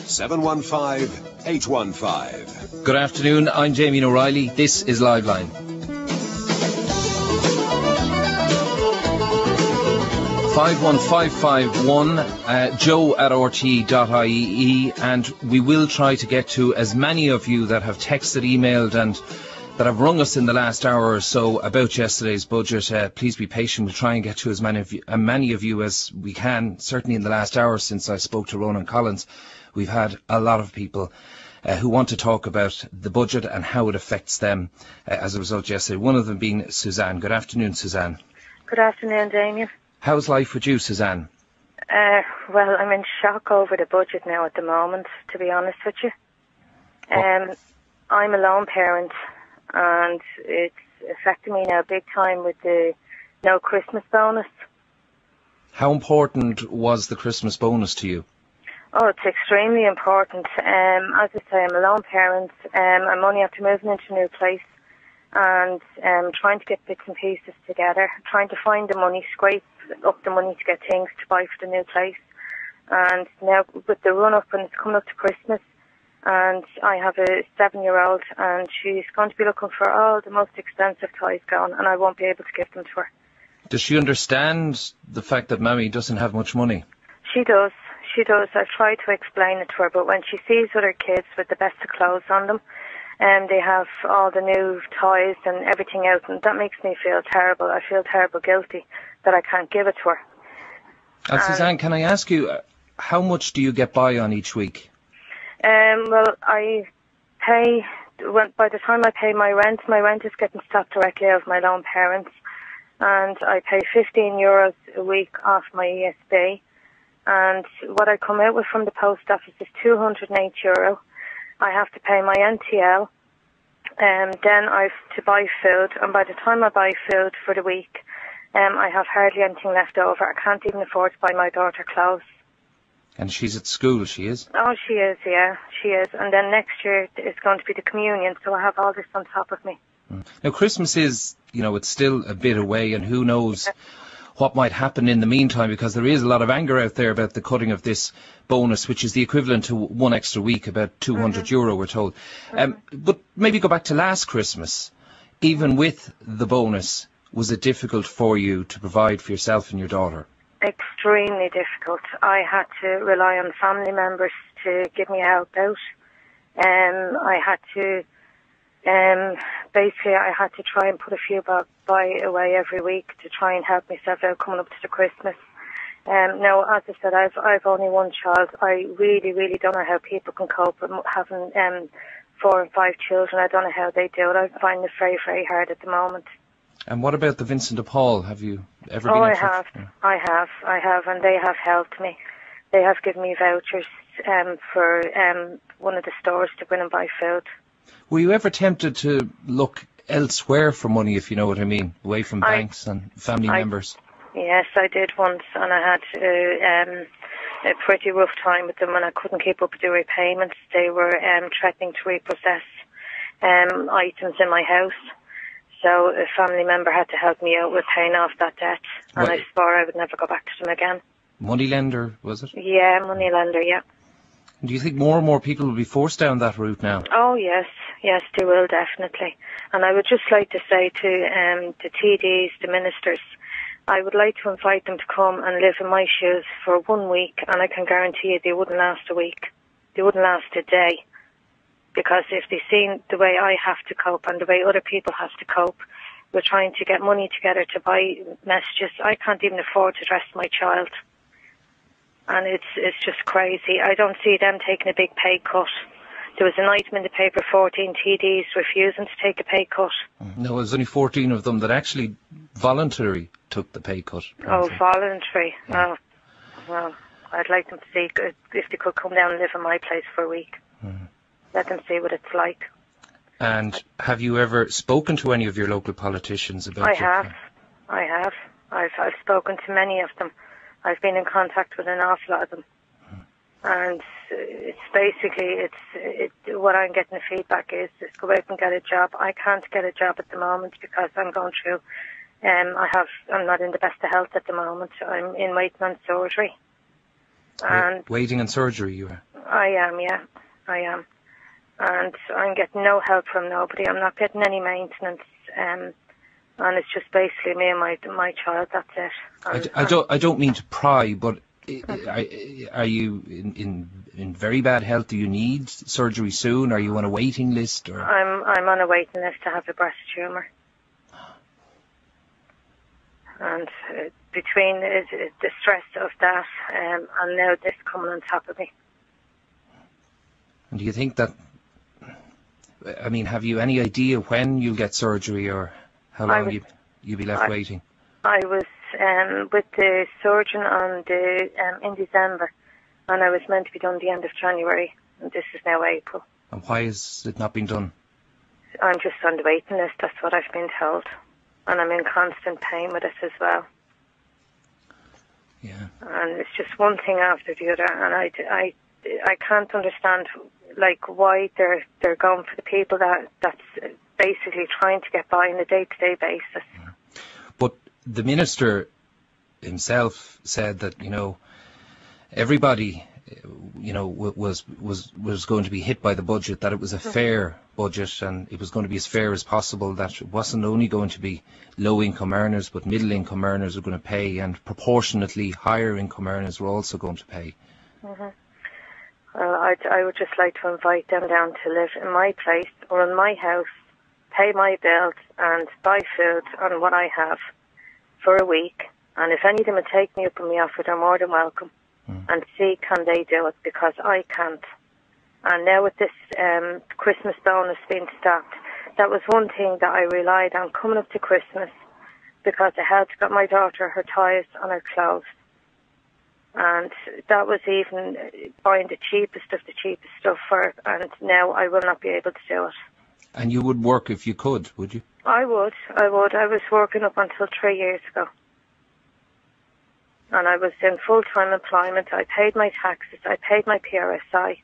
715 815. Good afternoon, I'm Jamie O'Reilly. This is Liveline. 51551, joe at rte.ie, and we will try to get to as many of you that have texted, emailed and that have rung us in the last hour or so about yesterday's budget. Please be patient. We'll try and get to as many of you as we can. Certainly in the last hour since I spoke to Ronan Collins, we've had a lot of people who want to talk about the budget and how it affects them as a result yesterday. One of them being Suzanne. Good afternoon, Suzanne. Good afternoon, Damien. How's life with you, Suzanne? Well, I'm in shock over the budget now at the moment, to be honest with you. I'm a lone parent, and it's affecting me now big time with the no Christmas bonus. How important was the Christmas bonus to you? Oh, it's extremely important. As I say, I'm a lone parent. I'm only after moving into a new place and trying to get bits and pieces together, trying to find the money, scrape up the money to get things to buy for the new place. And now with the run-up, and it's coming up to Christmas, and I have a 7-year-old, and she's going to be looking for all the most expensive toys gone, and I won't be able to give them to her. Does she understand the fact that Mammy doesn't have much money? She does. She does. I've tried to explain it to her, but when she sees other kids with the best of clothes on them, and they have all the new toys and everything else, and that makes me feel terrible. I feel terrible guilty that I can't give it to her. And Suzanne, can I ask you, how much do you get by on each week? Well, I pay, by the time I pay my rent is getting stopped directly out of my lone parents, and I pay €15 a week off my ESB, and what I come out with from the post office is €208. I have to pay my NTL, and then I have to buy food, and by the time I buy food for the week, I have hardly anything left over. I can't even afford to buy my daughter clothes. And she's at school, she is? Oh, she is, yeah, she is. And then next year it's going to be the communion, so I have all this on top of me. Now, Christmas is, it's still a bit away, and who knows what might happen in the meantime, because there is a lot of anger out there about the cutting of this bonus, which is the equivalent to one extra week, about €200, we're told. But maybe go back to last Christmas. Even with the bonus, was it difficult for you to provide for yourself and your daughter? Extremely difficult. I had to rely on family members to give me a help out. I had to basically I had to try and put a few by away every week to try and help myself out coming up to the Christmas. Now, as I said, I've only one child. I really, really don't know how people can cope with having 4 and 5 children. I don't know how they do it. I find it very, very hard at the moment. And what about the Vincent de Paul? Have you ever been? Oh, I have, and they have helped me. They have given me vouchers for one of the stores to go in and buy food. Were you ever tempted to look elsewhere for money, if you know what I mean, away from banks and family members? Yes, I did once, and I had a pretty rough time with them, and I couldn't keep up with the repayments. They were threatening to repossess items in my house. So a family member had to help me out with paying off that debt, and I swore I would never go back to them again. Moneylender, was it? Yeah, moneylender, yeah. Do you think more and more people will be forced down that route now? Oh, yes, they will, definitely. And I would just like to say to the TDs, the ministers, I would like to invite them to come and live in my shoes for 1 week, and I can guarantee you they wouldn't last a week. They wouldn't last a day. Because if they've seen the way I have to cope and the way other people have to cope, we're trying to get money together to buy messages. I can't even afford to dress my child. And it's just crazy. I don't see them taking a big pay cut. There was an item in the paper, 14 TDs refusing to take a pay cut. No, there's only 14 of them that actually voluntarily took the pay cut. Oh, voluntary. Yeah. Oh, well, I'd like them to see if they could come down and live in my place for a week. Let them see what it's like. And have you ever spoken to any of your local politicians about it? I have. I've spoken to many of them. I've been in contact with an awful lot of them. And it's basically, what I'm getting the feedback is go out and get a job. I can't get a job at the moment because I'm going through, I'm not in the best of health at the moment. I'm in waiting on surgery. And waiting on surgery, you are? I am, yeah, I am. And I'm getting no help from nobody. I'm not getting any maintenance. And it's just basically me and my child, that's it. And, I don't mean to pry, but are you in very bad health? Do you need surgery soon? Are you on a waiting list? Or? I'm on a waiting list to have a breast tumour. And between the stress of that and now this coming on top of me. And do you think that, I mean, have you any idea when you'll get surgery or how long you'll be left waiting? I was with the surgeon in December, and I was meant to be done the end of January, and this is now April. And why has it not been done? I'm just on the waiting list, that's what I've been told. And I'm in constant pain with it as well. Yeah. And it's just one thing after the other, and I can't understand like why they're going for the people that's basically trying to get by on a day-to-day basis. But the minister himself said that, you know, everybody, you know, was going to be hit by the budget, that it was a fair budget and it was going to be as fair as possible, that it wasn't only going to be low-income earners, but middle-income earners were going to pay, and proportionately higher-income earners were also going to pay. Mm-hmm. Well, I would just like to invite them down to live in my place or in my house, pay my bills and buy food on what I have for a week. And if any of them would take me up on the offer, they're more than welcome. And see, can they do it? Because I can't. And now with this Christmas bonus being stopped, that was one thing that I relied on coming up to Christmas, because I had got my daughter her toys and her clothes. And that was even buying the cheapest of the cheapest stuff for her, and now I will not be able to do it. And you would work if you could, would you? I would. I was working up until 3 years ago. And I was in full-time employment. I paid my taxes. I paid my PRSI.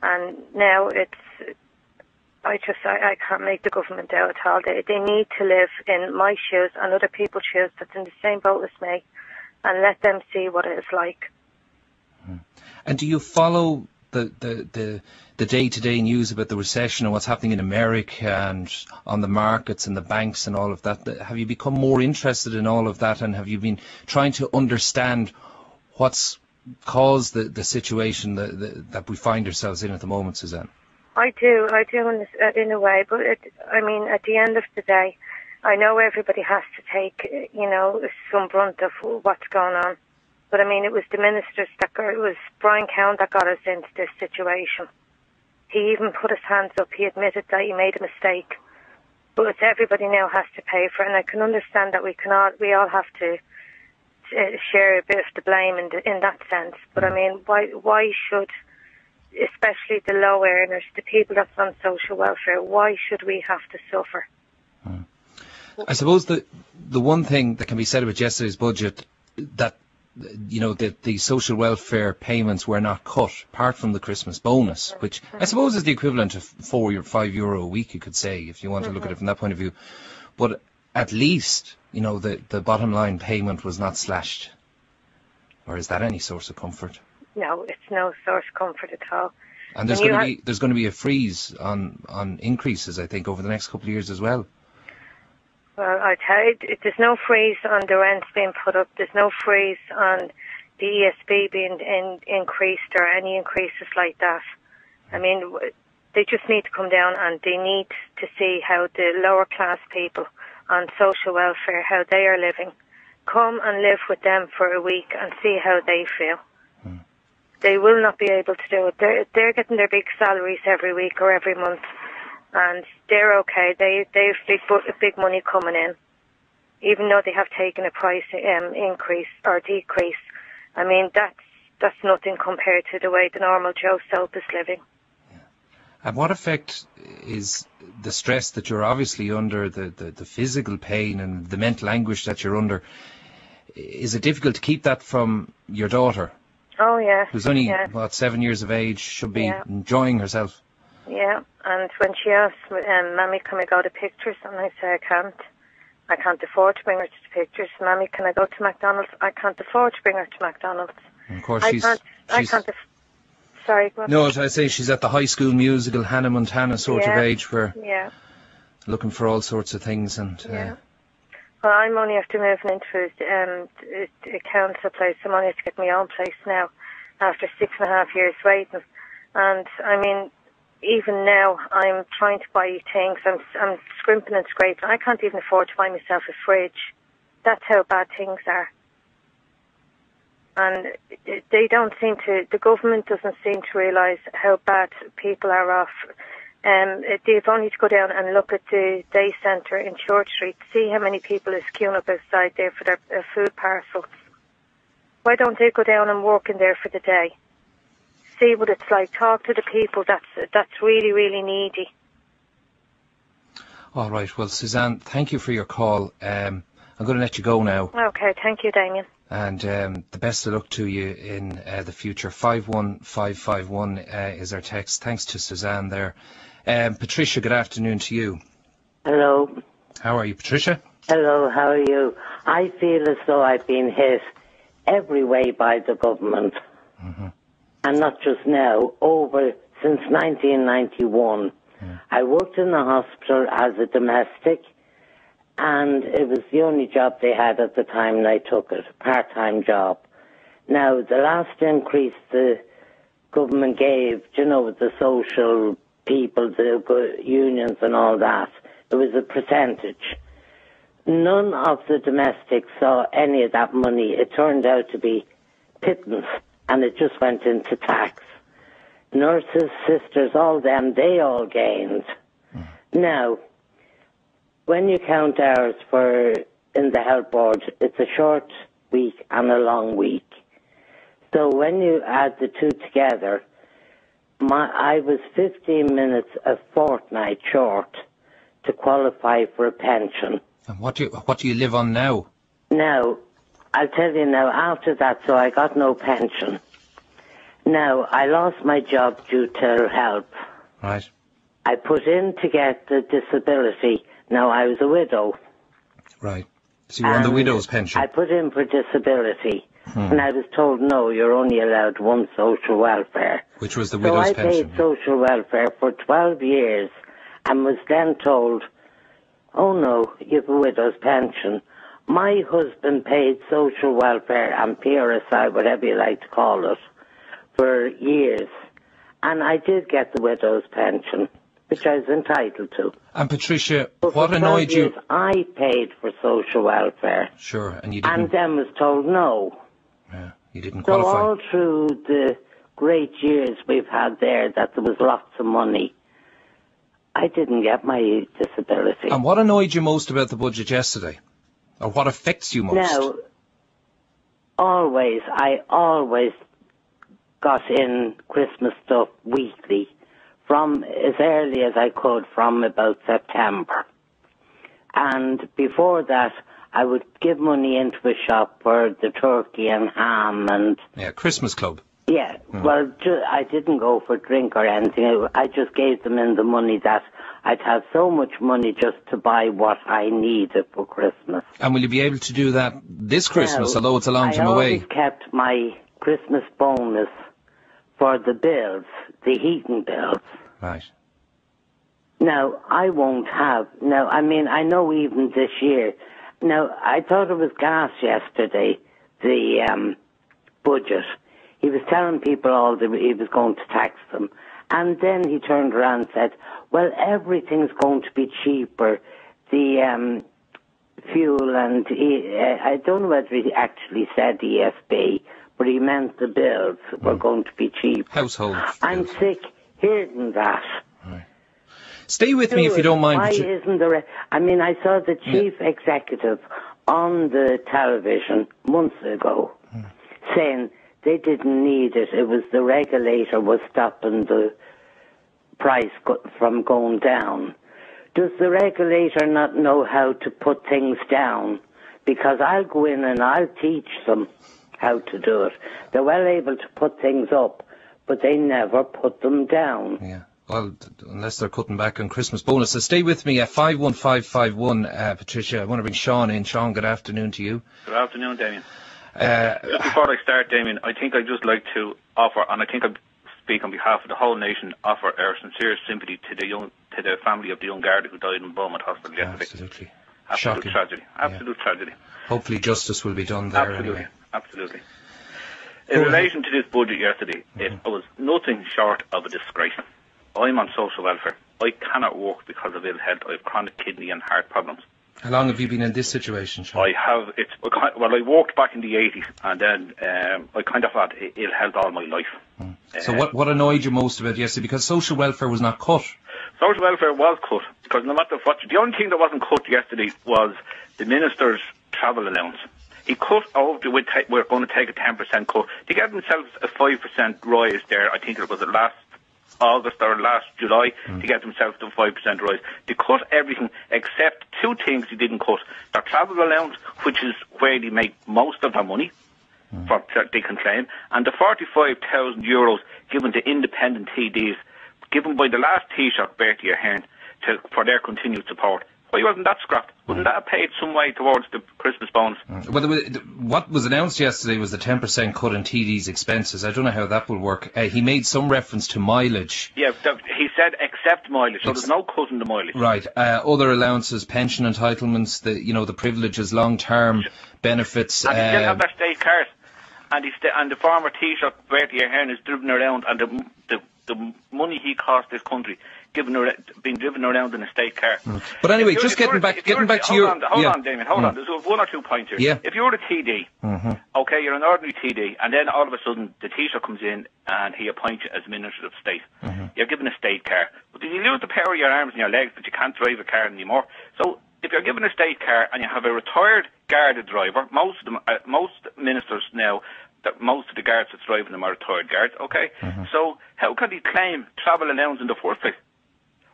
And now I can't make the government out at all. They need to live in my shoes and other people's shoes that's in the same boat as me, and let them see what it is like. And do you follow the day-to-day news about the recession and what's happening in America and on the markets and the banks and all of that? Have you become more interested in all of that, and have you been trying to understand what's caused the situation that we find ourselves in at the moment, Suzanne? I do in a way, but I mean, at the end of the day, I know everybody has to take, you know, some brunt of what's going on. But I mean, it was the ministers it was Brian Cowan that got us into this situation. He even put his hands up. He admitted that he made a mistake. But it's everybody now has to pay for it. And I can understand that we all have to share a bit of the blame in that sense. But I mean, why should, especially the low earners, the people that's on social welfare, why should we have to suffer? I suppose the one thing that can be said about yesterday's budget, that, you know, that the social welfare payments were not cut, apart from the Christmas bonus, which I suppose is the equivalent of €4 or €5 a week, you could say, if you want to look at it from that point of view. But at least, you know, the bottom line payment was not slashed. Or is that any source of comfort? No, it's no source of comfort at all. And there's going to be a freeze on increases, I think, over the next couple of years as well. Well, I tell you, there's no freeze on the rents being put up. There's no freeze on the ESB being increased or any increases like that. I mean, they just need to come down, and they need to see how the lower class people on social welfare, how they are living. Come and live with them for a week and see how they feel. They will not be able to do it. They're getting their big salaries every week or every month, and they're okay. They've big money coming in, even though they have taken a price increase or decrease. I mean, that's nothing compared to the way the normal Joe Soap is living. And what effect is the stress that you're obviously under, the physical pain and the mental anguish that you're under, is it difficult to keep that from your daughter? Oh, yeah. Who's only, 7 years of age, should be enjoying herself. Yeah, and when she asks, Mammy, can I go to pictures? And I say, I can't. I can't afford to bring her to the pictures. Mammy, can I go to McDonald's? I can't afford to bring her to McDonald's. And of course, I can't. Sorry, go on. No, I say she's at the High School Musical, Hannah Montana sort of age, where looking for all sorts of things. And well, I'm only after moving into a council place. I'm only have to get my own place now after 6.5 years waiting. And I mean, even now, I'm trying to buy things. I'm scrimping and scraping. I can't even afford to buy myself a fridge. That's how bad things are. And they don't seem to, the government doesn't seem to realise how bad people are off. They've only to go down and look at the day centre in Church Street, see how many people is queuing up outside there for their food parcels. Why don't they go down and work in there for the day? See what it's like. Talk to the people that's really, really needy. All right. Well, Suzanne, thank you for your call. I'm going to let you go now. Okay. Thank you, Damien. And the best of luck to you in the future. 51551 is our text. Thanks to Suzanne there. Patricia, good afternoon to you. Hello. How are you, Patricia? Hello, how are you? I feel as though I've been hit every way by the government. Mm-hmm. And not just now, since 1991. Yeah. I worked in the hospital as a domestic, and it was the only job they had at the time, and I took it, a part-time job. Now, the last increase the government gave, with the social people, the unions and all that, it was a percentage. None of the domestics saw any of that money. It turned out to be pittance, and it just went into tax. Nurses, sisters, all them, they all gained. Now, when you count hours in the health board, it's a short week and a long week. So when you add the two together, I was 15 minutes a fortnight short to qualify for a pension. And what do you live on now? Now, I'll tell you now, after that, so I got no pension. Now, I lost my job due to health. Right. I put in to get the disability. Now, I was a widow. Right. So you're on the widow's pension. I put in for disability. And I was told, no, you're only allowed one social welfare. Which was the widow's pension. So I paid social welfare for 12 years and was then told, oh no, you have a widow's pension. My husband paid social welfare and PRSI, whatever you like to call it, for years. And I did get the widow's pension, which I was entitled to. And Patricia, what annoyed you? Years, I paid for social welfare. Sure, and you didn't. And then was told no. Yeah, you didn't qualify. So all through the great years we've had there, that there was lots of money, I didn't get my disability. And what annoyed you most about the budget yesterday? Or what affects you most? Now, I always got in Christmas stuff weekly, from as early as I could, from about September. And before that, I would give money into a shop for the turkey and ham and... Yeah, Christmas club. Yeah, well, I didn't go for drink or anything. I just gave them in the money that I'd have so much money just to buy what I needed for Christmas. And will you be able to do that this Christmas, although it's a long time away? I always kept my Christmas bonus for the bills, the heating bills. Right. Now, I won't have... Now, I mean, I know even this year... Now, I thought it was gas yesterday, the budget. He was telling people he was going to tax them. And then he turned around and said, well, everything's going to be cheaper. The fuel and... I don't know whether he actually said ESB, but he meant the bills were going to be cheap. Household I'm bills. sick hearing that. Right. Stay with me if you don't mind. Why isn't there... I mean, I saw the chief executive on the television months ago saying they didn't need it. It was the regulator was stopping the price from going down. Does the regulator not know how to put things down? Because I'll go in and I'll teach them how to do it. They're well able to put things up, but they never put them down. Yeah. Well, unless they're cutting back on Christmas bonuses. Stay with me at 51551, Patricia. I want to bring Sean in. Sean, good afternoon to you. Good afternoon, Damien. Just before I start, Damien, I think I'd just like to offer, and I think I speak on behalf of the whole nation, offer our sincere sympathy to the family of the young Garda who died in Beaumont Hospital yesterday. Absolutely. Absolute Shocking. tragedy. Absolute tragedy. Hopefully justice will be done there. Absolutely. Anyway. Absolutely. In relation to this budget yesterday, it was nothing short of a disgrace. I'm on social welfare. I cannot work because of ill health. I have chronic kidney and heart problems. How long have you been in this situation, Sean? I worked back in the 80s, and then I kind of had ill health all my life. So what annoyed you most about yesterday? Because social welfare was not cut. Social welfare was cut, because no matter what, the only thing that wasn't cut yesterday was the minister's travel allowance. He cut over, we're going to take a 10% cut. They gave themselves a 5% rise there, I think it was last August or last July, to get themselves to a 5% rise. They cut everything except two things they didn't cut. Their travel allowance, which is where they make most of their money, they can claim, and the €45,000 given to independent TDs, given by the last Taoiseach, Bertie Ahern, for their continued support. Why wasn't that scrapped? Wouldn't that have paid some way towards the Christmas bonus? Well, what was announced yesterday was the 10% cut in TD's expenses. I don't know how that will work. He made some reference to mileage. Yeah, he said except mileage, so there's no cut in the mileage. Right. Other allowances, pension entitlements, the privileges, long-term benefits. And they still have their state cars. And the former Taoiseach, Bertie Ahern, is driven around, and the money he cost this country being driven around in a state car. But anyway, just getting back to your... Hold on, Damien, hold on. There's one or two points here. Yeah. If you're a TD, okay, you're an ordinary TD, and then all of a sudden the Taoiseach comes in and he appoints you as Minister of State. You're given a state car. But did you lose the power of your arms and your legs that you can't drive a car anymore? So if you're given a state car and you have a retired Garda driver, most ministers now, that most of the guards that's driving them are retired guards, okay? So how can he claim travel allowance in the first place?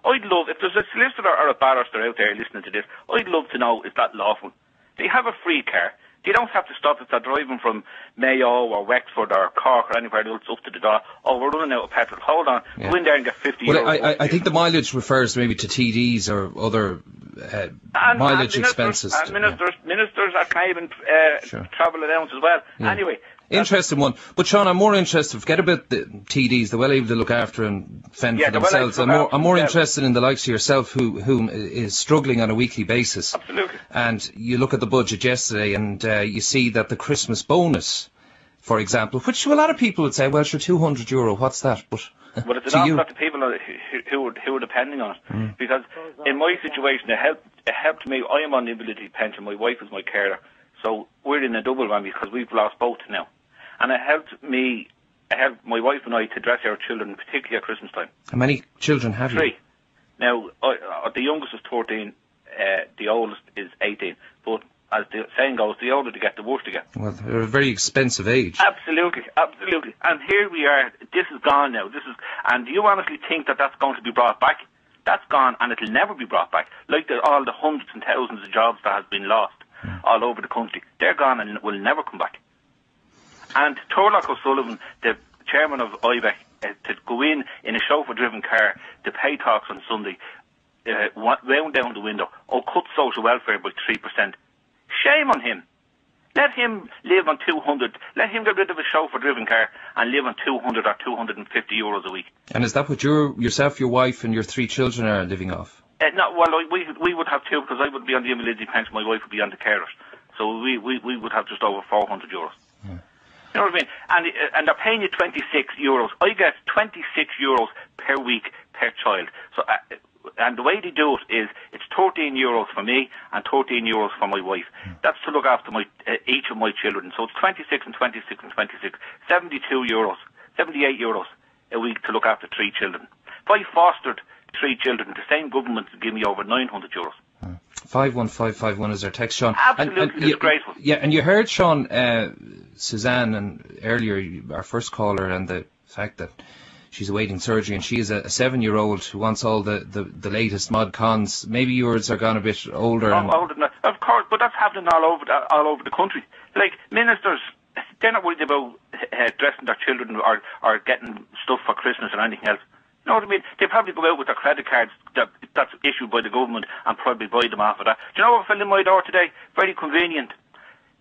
I'd love, if there's a solicitor or a barrister out there listening to this, I'd love to know, is that lawful? They have a free car. They don't have to stop if they're driving from Mayo or Wexford or Cork or anywhere else up to the door. Oh, we're running out of petrol. Hold on. Go in there and get 50 Well, euros. I think the mileage refers maybe to TDs or other mileage expenses. And ministers are claiming travel allowance as well. Yeah. Anyway. Interesting one. But Sean, I'm more interested, forget about the TDs, they're well able to look after and fend for themselves. I'm more interested in the likes of yourself who is struggling on a weekly basis. Absolutely. And you look at the budget yesterday and you see that the Christmas bonus, for example, which to a lot of people would say, well, sure, €200, what's that? But well, it's an awful lot of people who are depending on it. Because in my situation, it helped me. I am on the invalidity pension. My wife is my carer. So we're in a double whammy because we've lost both now. And it helped my wife and I to dress our children, particularly at Christmas time. How many children have you? 3. Now, the youngest is 13, the oldest is 18. But as the saying goes, the older they get, the worse they get. Well, they're a very expensive age. Absolutely. And here we are. This is gone now. And do you honestly think that that's going to be brought back? That's gone, and it'll never be brought back. Like all the hundreds and thousands of jobs that has been lost all over the country. They're gone and will never come back. And Turlock O'Sullivan, the chairman of IBEC, to go in a chauffeur-driven car to pay talks on Sunday, round down the window, cut social welfare by 3%. Shame on him. Let him live on 200. Let him get rid of a chauffeur-driven car and live on 200 or 250 euros a week. And is that what yourself, your wife, and your 3 children are living off? No, well, we would have 2 because I would be on the invalidity pension. My wife would be on the carers, so we would have just over €400. Yeah. You know what I mean? And they're paying you €26. I get €26 per week per child. So, and the way they do it is it's €13 for me and €13 for my wife. That's to look after each of my children. So it's 26 and 26 and 26, €72, €78 a week to look after 3 children. If I fostered 3 children, the same government would give me over €900. 51551 is our text, Sean. Absolutely disgraceful. Yeah, and you heard, Sean, Suzanne, and earlier, our first caller, and the fact that she's awaiting surgery, and she is a 7-year-old who wants all the latest mod cons. Maybe yours are gone a bit older. Older than that. Of course, but that's happening all over the country. Like, ministers, they're not worried about dressing their children or getting stuff for Christmas or anything else. You know what I mean? They probably go out with their credit cards that's issued by the government and probably buy them off of that. Do you know what fell in my door today? Very convenient.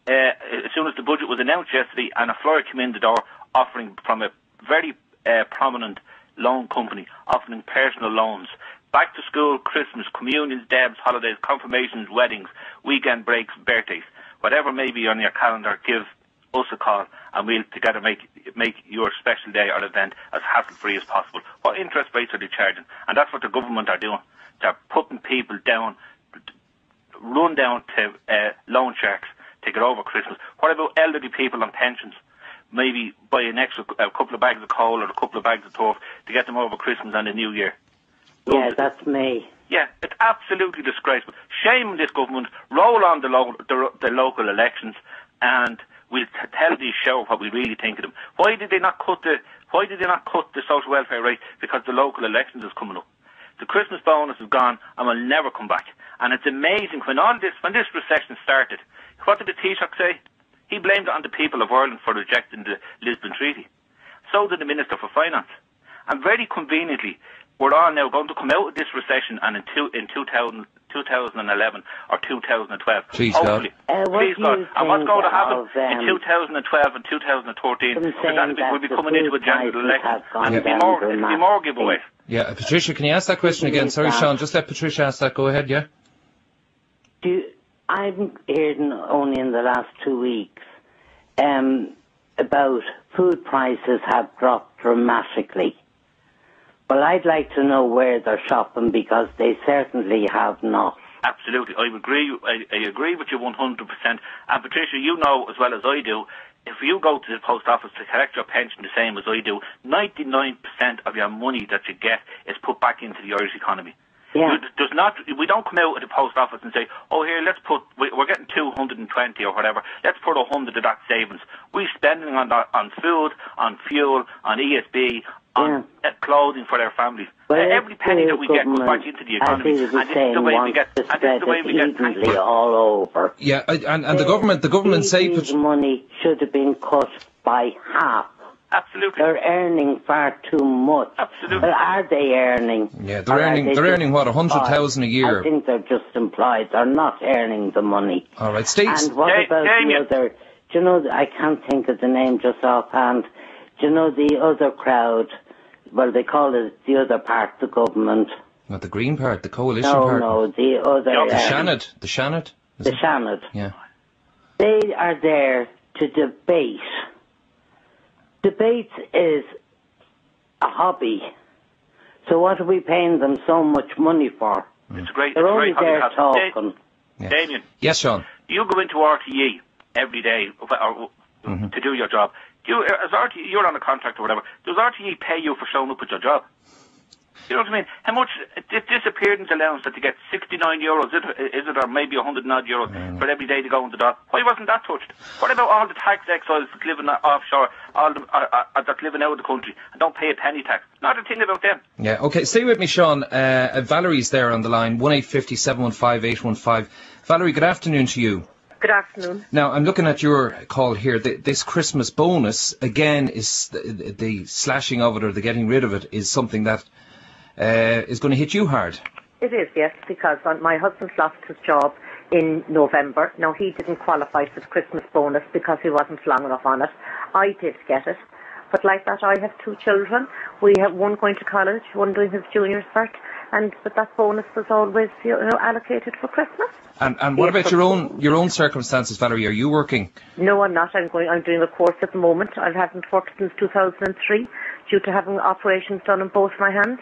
as soon as the budget was announced yesterday, and a flyer came in the door offering from a very prominent loan company, offering personal loans. Back to school, Christmas, communions, debs, holidays, confirmations, weddings, weekend breaks, birthdays. Whatever may be on your calendar, give us a call and we'll together make your special day or event as hassle-free as possible. What interest rates are they charging? And that's what the government are doing. They're putting people down, run down to loan sharks to get over Christmas. What about elderly people on pensions? Maybe buy an extra couple of bags of coal or a couple of bags of turf to get them over Christmas and the New Year. Yeah, that's me. Yeah, it's absolutely disgraceful. Shame on this government. Roll on the local elections, and we'll tell these show what we really think of them. Why did they not cut the social welfare rate? Because the local elections is coming up. The Christmas bonus is gone and will never come back. And it's amazing when this recession started. What did the Taoiseach say? He blamed it on the people of Ireland for rejecting the Lisbon Treaty. So did the Minister for Finance. And very conveniently, we're all now going to come out of this recession, and in 2011 or 2012, please hopefully, God. Please God. And what's going to happen in 2012 and 2013? We'll be coming into a general election, and it'll be more giveaways. Yeah, Patricia, can you ask that question again? Sorry, Sean, just let Patricia ask that. Go ahead, yeah. I'm hearing only in the last 2 weeks about food prices have dropped dramatically. Well, I'd like to know where they're shopping, because they certainly have not. Absolutely. I agree with you 100%. And Patricia, you know as well as I do, if you go to the post office to collect your pension the same as I do, 99% of your money that you get is put back into the Irish economy. Yeah. We don't come out at the post office and say, oh, here, we're getting 220 or whatever, let's put 100 of that savings. We're spending on that, on food, on fuel, on ESB, on clothing for their families. Well, every penny that we get goes back into the economy, and this is the way we get evenly all over. Yeah, and the government say money should have been cut by half. Absolutely. They're earning far too much. Absolutely. Well, are they earning? Yeah, they're earning what, 100,000 a year? I think they're just employed. They're not earning the money. All right, states. And what about the other? Do you know? I can't think of the name just offhand. Do you know the other crowd? Well, they call it the other part of the government. Not the Green part, the coalition part. No, the other. The Shanad. The Shanad. The Shanad. Yeah. They are there to debate. Debate is a hobby. So what are we paying them so much money for? It's great. They're only there talking. Yeah. Damien. Yes, Sean. You go into RTE every day to do your job. As RTE, you're on a contract or whatever. Does RTE pay you for showing up at your job? You know what I mean? How much this appearance allowance that you get, €69, is it, or maybe 100 odd euros for every day to go on the dot? Why wasn't that touched? What about all the tax exiles that live offshore, all that's living out of the country and don't pay a penny tax? Not a thing about them. Yeah, okay, stay with me, Sean. Valerie's there on the line, 1850 715 815. Valerie, good afternoon to you. Good afternoon. Now, I'm looking at your call here. This Christmas bonus, again, is the slashing of it or the getting rid of it is something that is going to hit you hard. It is, yes, because my husband lost his job in November. Now, he didn't qualify for the Christmas bonus because he wasn't long enough on it. I did get it. But like that, I have 2 children. We have one going to college, one doing his junior cert, but that bonus was always, allocated for Christmas. And what about your own circumstances, Valerie? Are you working? No, I'm not. I'm doing a course at the moment. I haven't worked since 2003 due to having operations done in both my hands.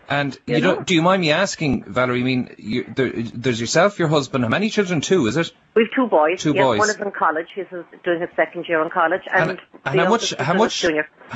And do you mind me asking, Valerie? I mean, there's yourself, your husband. How many children? 2, is it? We've 2 boys. Two boys. One is in college. He's doing his second year in college. And how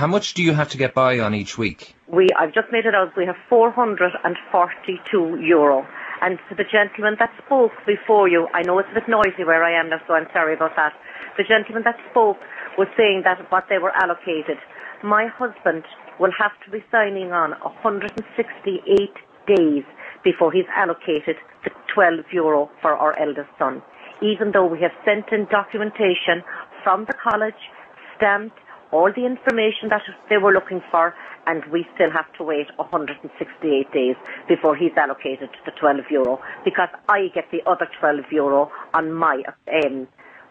much do you have to get by on each week? I've just made it out. We have €442. And to the gentleman that spoke before you, I know it's a bit noisy where I am now, so I'm sorry about that. The gentleman that spoke was saying that what they were allocated. My husband will have to be signing on 168 days before he's allocated the €12 for our eldest son. Even though we have sent in documentation from the college, stamped all the information that they were looking for, and we still have to wait 168 days before he's allocated the €12, because I get the other €12 on my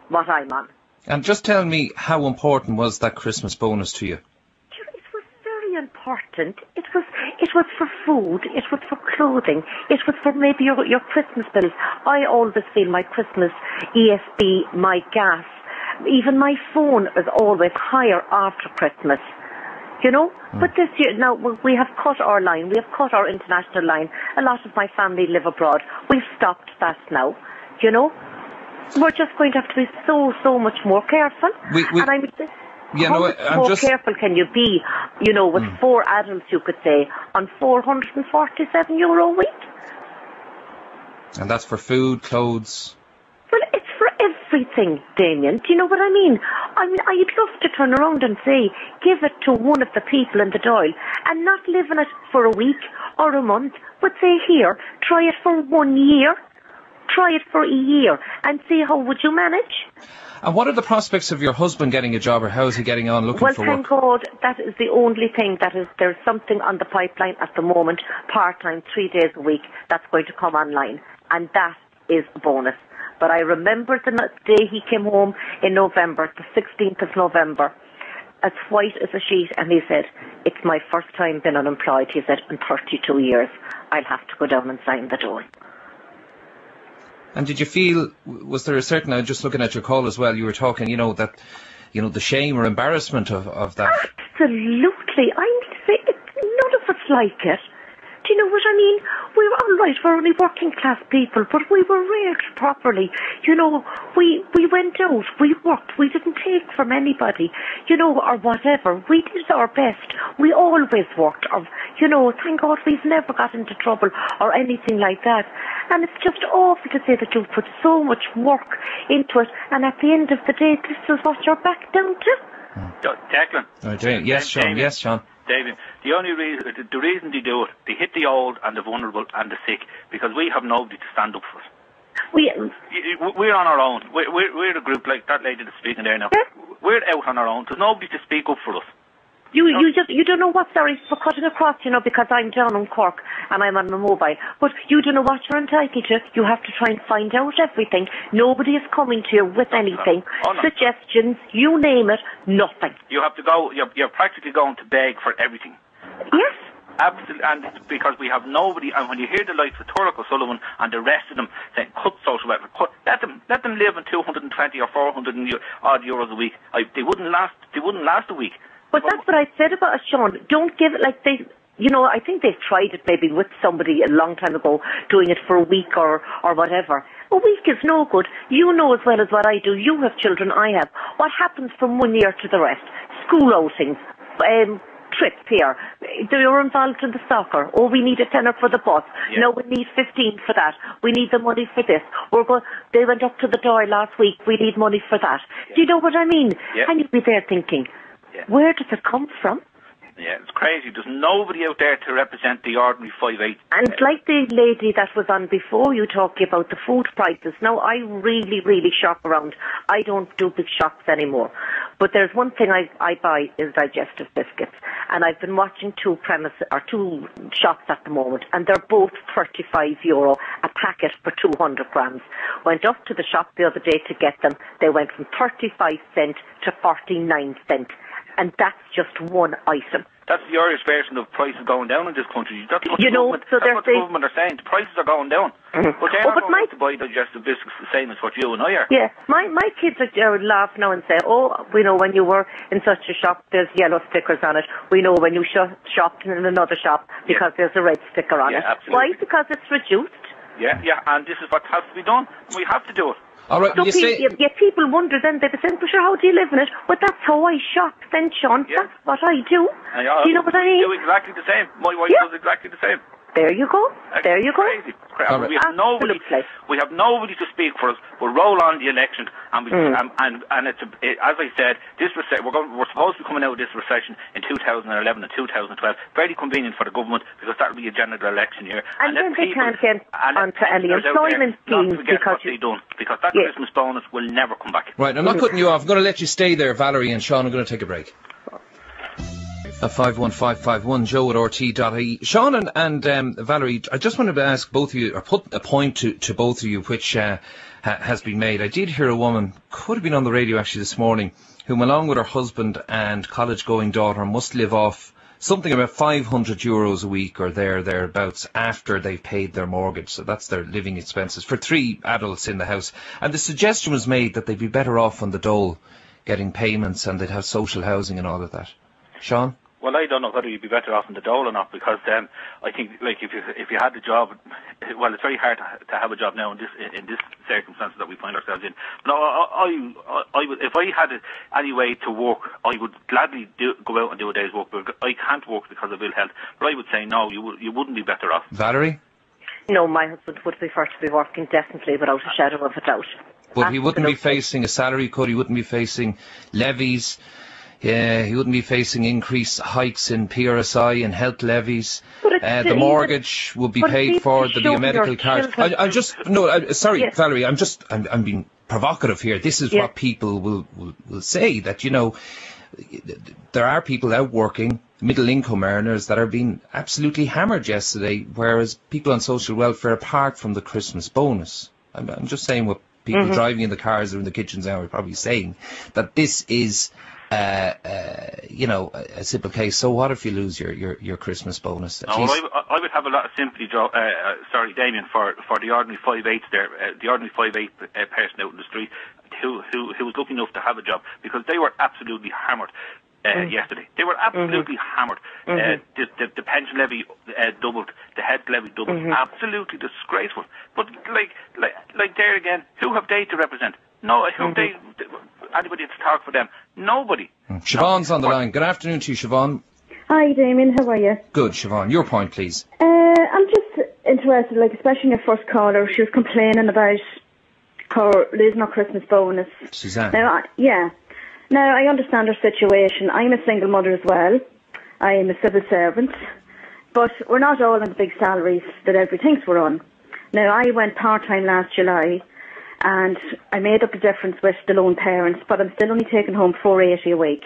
what I'm on. And just tell me, how important was that Christmas bonus to you? It was very important. It was for food. It was for clothing. It was for maybe your Christmas bills. I always feel my Christmas ESB, my gas, even my phone is always higher after Christmas. You know, but this year, now, we have cut our line. We have cut our international line. A lot of my family live abroad. We've stopped that now, you know. We're just going to have to be so much more careful. How much more careful can you be, you know, with 4 adults, you could say, on €447 a week? And that's for food, clothes... Well, it's for everything, Damien. Do you know what I mean? I'd love to turn around and say, give it to one of the people in the Dáil and not live in it for a week or a month, but say, here, try it for 1 year. Try it for a year and see how would you manage. And what are the prospects of your husband getting a job, or how is he getting on looking for work? Well, thank God, that is the only thing there's something on the pipeline at the moment, part-time, 3 days a week, that's going to come online. And that is a bonus. But I remember the day he came home in November, the 16th of November, as white as a sheet, and he said, it's my first time being unemployed, he said, in 32 years. I'll have to go down and sign the door. And did you feel, was there a certain, just looking at your call as well, you were talking, you know, that, you know, the shame or embarrassment of that? Absolutely. I'm saying, none of us like it. Do you know what I mean? We were all right, we're only working class people, but we were rated properly. You know, we went out, we worked, we didn't take from anybody, you know, or whatever. We did our best. We always worked. Or, you know, thank God we've never got into trouble or anything like that. And it's just awful to say that you've put so much work into it, and at the end of the day, this is what you're back down to. Declan. Yes, Sean. Yes, Sean. David, the reason they do it, they hit the old and the vulnerable and the sick, because we have nobody to stand up for us. We're on our own. We're a group like that lady that's speaking there now. We're out on our own. There's nobody to speak up for us. You don't know what, sorry for cutting across, you know, because I'm down in Cork and I'm on my mobile. But you don't know what you're entitled to. You have to try and find out everything. Nobody is coming to you with anything. Suggestions, you name it, nothing. You have to go, you're practically going to beg for everything. Yes. Absolutely, and because we have nobody, and when you hear the likes of Turek O'Sullivan and the rest of them saying, cut social welfare, let them live on 220 or 400 odd euros a week. They wouldn't last a week. But that's what I said about it, Sean. Don't give it like they, you know, I think they've tried it maybe with somebody a long time ago, doing it for a week or whatever. A week is no good. You know as well as what I do. You have children, I have. What happens from 1 year to the rest? School outings, trips here. You're involved in the soccer. Oh, we need a tenner for the bus. Yeah. No, we need 15 for that. We need the money for this. They went up to the door last week. We need money for that. Yeah. Do you know what I mean? Yeah. And you'd be there thinking, where does it come from? Yeah, it's crazy. There's nobody out there to represent the ordinary 5'8". And it's like the lady that was on before you talking about the food prices. Now, I really shop around. I don't do big shops anymore. But there's one thing I buy is digestive biscuits. And I've been watching two shops at the moment, and they're both €35 a packet for 200 grams. Went up to the shop the other day to get them. They went from 35 cents to 49 cents. And that's just one item. That's the Irish version of prices going down in this country. That's what the government are saying. The prices are going down. Mm-hmm. But they're not going to buy digestive biscuits the same as what you and I are. Yeah, my kids are laugh now and say, oh, we know when you were in such a shop, there's yellow stickers on it. We know when you shopped in another shop because there's a red sticker on it. Absolutely. Why? Because it's reduced. Yeah, and this is what has to be done. We have to do it. All right, so people wonder then, they say, well, sure, how do you live in it? But that's how I shop then, Sean. Yeah. That's what I do. Do you know what I mean? We do exactly the same. My wife does exactly the same. There you go. There you go. Crazy. Right. We have nobody to speak for us. We'll roll on the election, and it's as I said, this recession. We're supposed to be coming out of this recession in 2011 and 2012. Very convenient for the government because that'll be a general election year. And then they can't get onto any employment schemes because that Christmas bonus will never come back. Right, I'm not cutting you off. I'm going to let you stay there, Valerie and Sean. I'm going to take a break. 51551, joe at rt.ie. Sean and Valerie, I just wanted to ask both of you, or put a point to both of you, which has been made. I did hear a woman, could have been on the radio actually this morning, whom along with her husband and college-going daughter must live off something about €500 a week or thereabouts after they've paid their mortgage. So that's their living expenses for 3 adults in the house. And the suggestion was made that they'd be better off on the dole getting payments, and they'd have social housing and all of that. Sean? Well, I don't know whether you'd be better off in the dole or not, because I think, like, if you had the job, well, it's very hard to have a job now in this circumstance that we find ourselves in. No, I would, if I had any way to work, I would gladly go out and do a day's work. But I can't work because of ill health. But I would say no, you wouldn't be better off. Valerie? No, my husband would prefer to be working, definitely, without a shadow of a doubt. But he wouldn't be facing a salary cut, he wouldn't be facing levies. Yeah, he wouldn't be facing increased hikes in PRSI and health levies. The mortgage would be paid for. There'd be a medical card. Valerie. I'm being provocative here. This is what people will say, that, you know, there are people out working, middle income earners, that are being absolutely hammered yesterday, whereas people on social welfare, apart from the Christmas bonus, I'm just saying what people driving in the cars or in the kitchens now are probably saying, that this is a simple case. So what if you lose your Christmas bonus? I would have a lot of sympathy, Damien, for the ordinary 5/8 there, the ordinary 5/8 person out in the street who was lucky enough to have a job, because they were absolutely hammered yesterday. They were absolutely hammered. The pension levy doubled, the health levy doubled. Absolutely disgraceful. But like there again, who have they to represent? No, who have they? Anybody to talk for them? Nobody. Siobhan's on the line. Good afternoon to you, Siobhan. Hi, Damien. How are you? Good, Siobhan. Your point, please. I'm just interested, like, especially in your first caller, she was complaining about her losing her Christmas bonus. Suzanne. Now, I understand her situation. I'm a single mother as well. I'm a civil servant. But we're not all on the big salaries that everybody thinks we're on. Now, I went part-time last July, and I made up the difference with the lone parents, but I'm still only taking home $4.80 a week.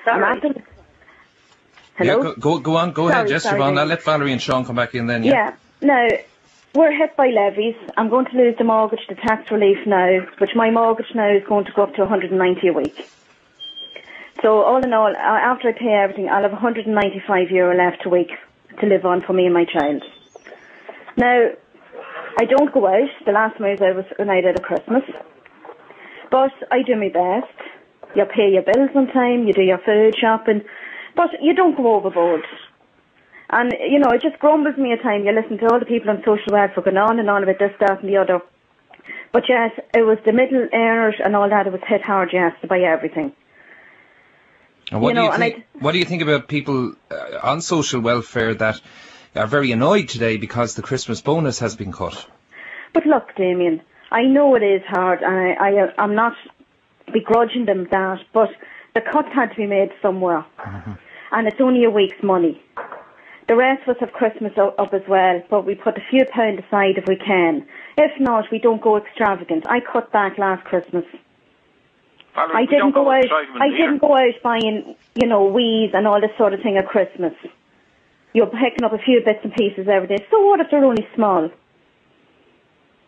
Sorry. Hello? Yeah, go on, go ahead, yes, Siobhan. I'll let Valerie and Sean come back in then. Yeah. Now, we're hit by levies. I'm going to lose the mortgage, the tax relief now, which my mortgage now is going to go up to €190 a week. So all in all, after I pay everything, I'll have €195 left a week to live on for me and my child. Now, I don't go out. The last month I was a night out of Christmas. But I do my best. You pay your bills on time, you do your food shopping, but you don't go overboard. And, you know, it just grumbles me at times. You listen to all the people on social welfare going on and on about this, that and the other. But yes, it was the middle earners and all that. It was hit hard, yes, to buy everything. And what do you think about people on social welfare that are very annoyed today because the Christmas bonus has been cut? But look, Damien, I know it is hard, and I'm not begrudging them that, but the cuts had to be made somewhere. And it's only a week's money. The rest of us have Christmas up as well, but we put a few pounds aside if we can. If not, we don't go extravagant. I cut back last Christmas. Valerie, I didn't go out buying, you know, weeds and all this sort of thing at Christmas. You're picking up a few bits and pieces every day. So what if they're only small?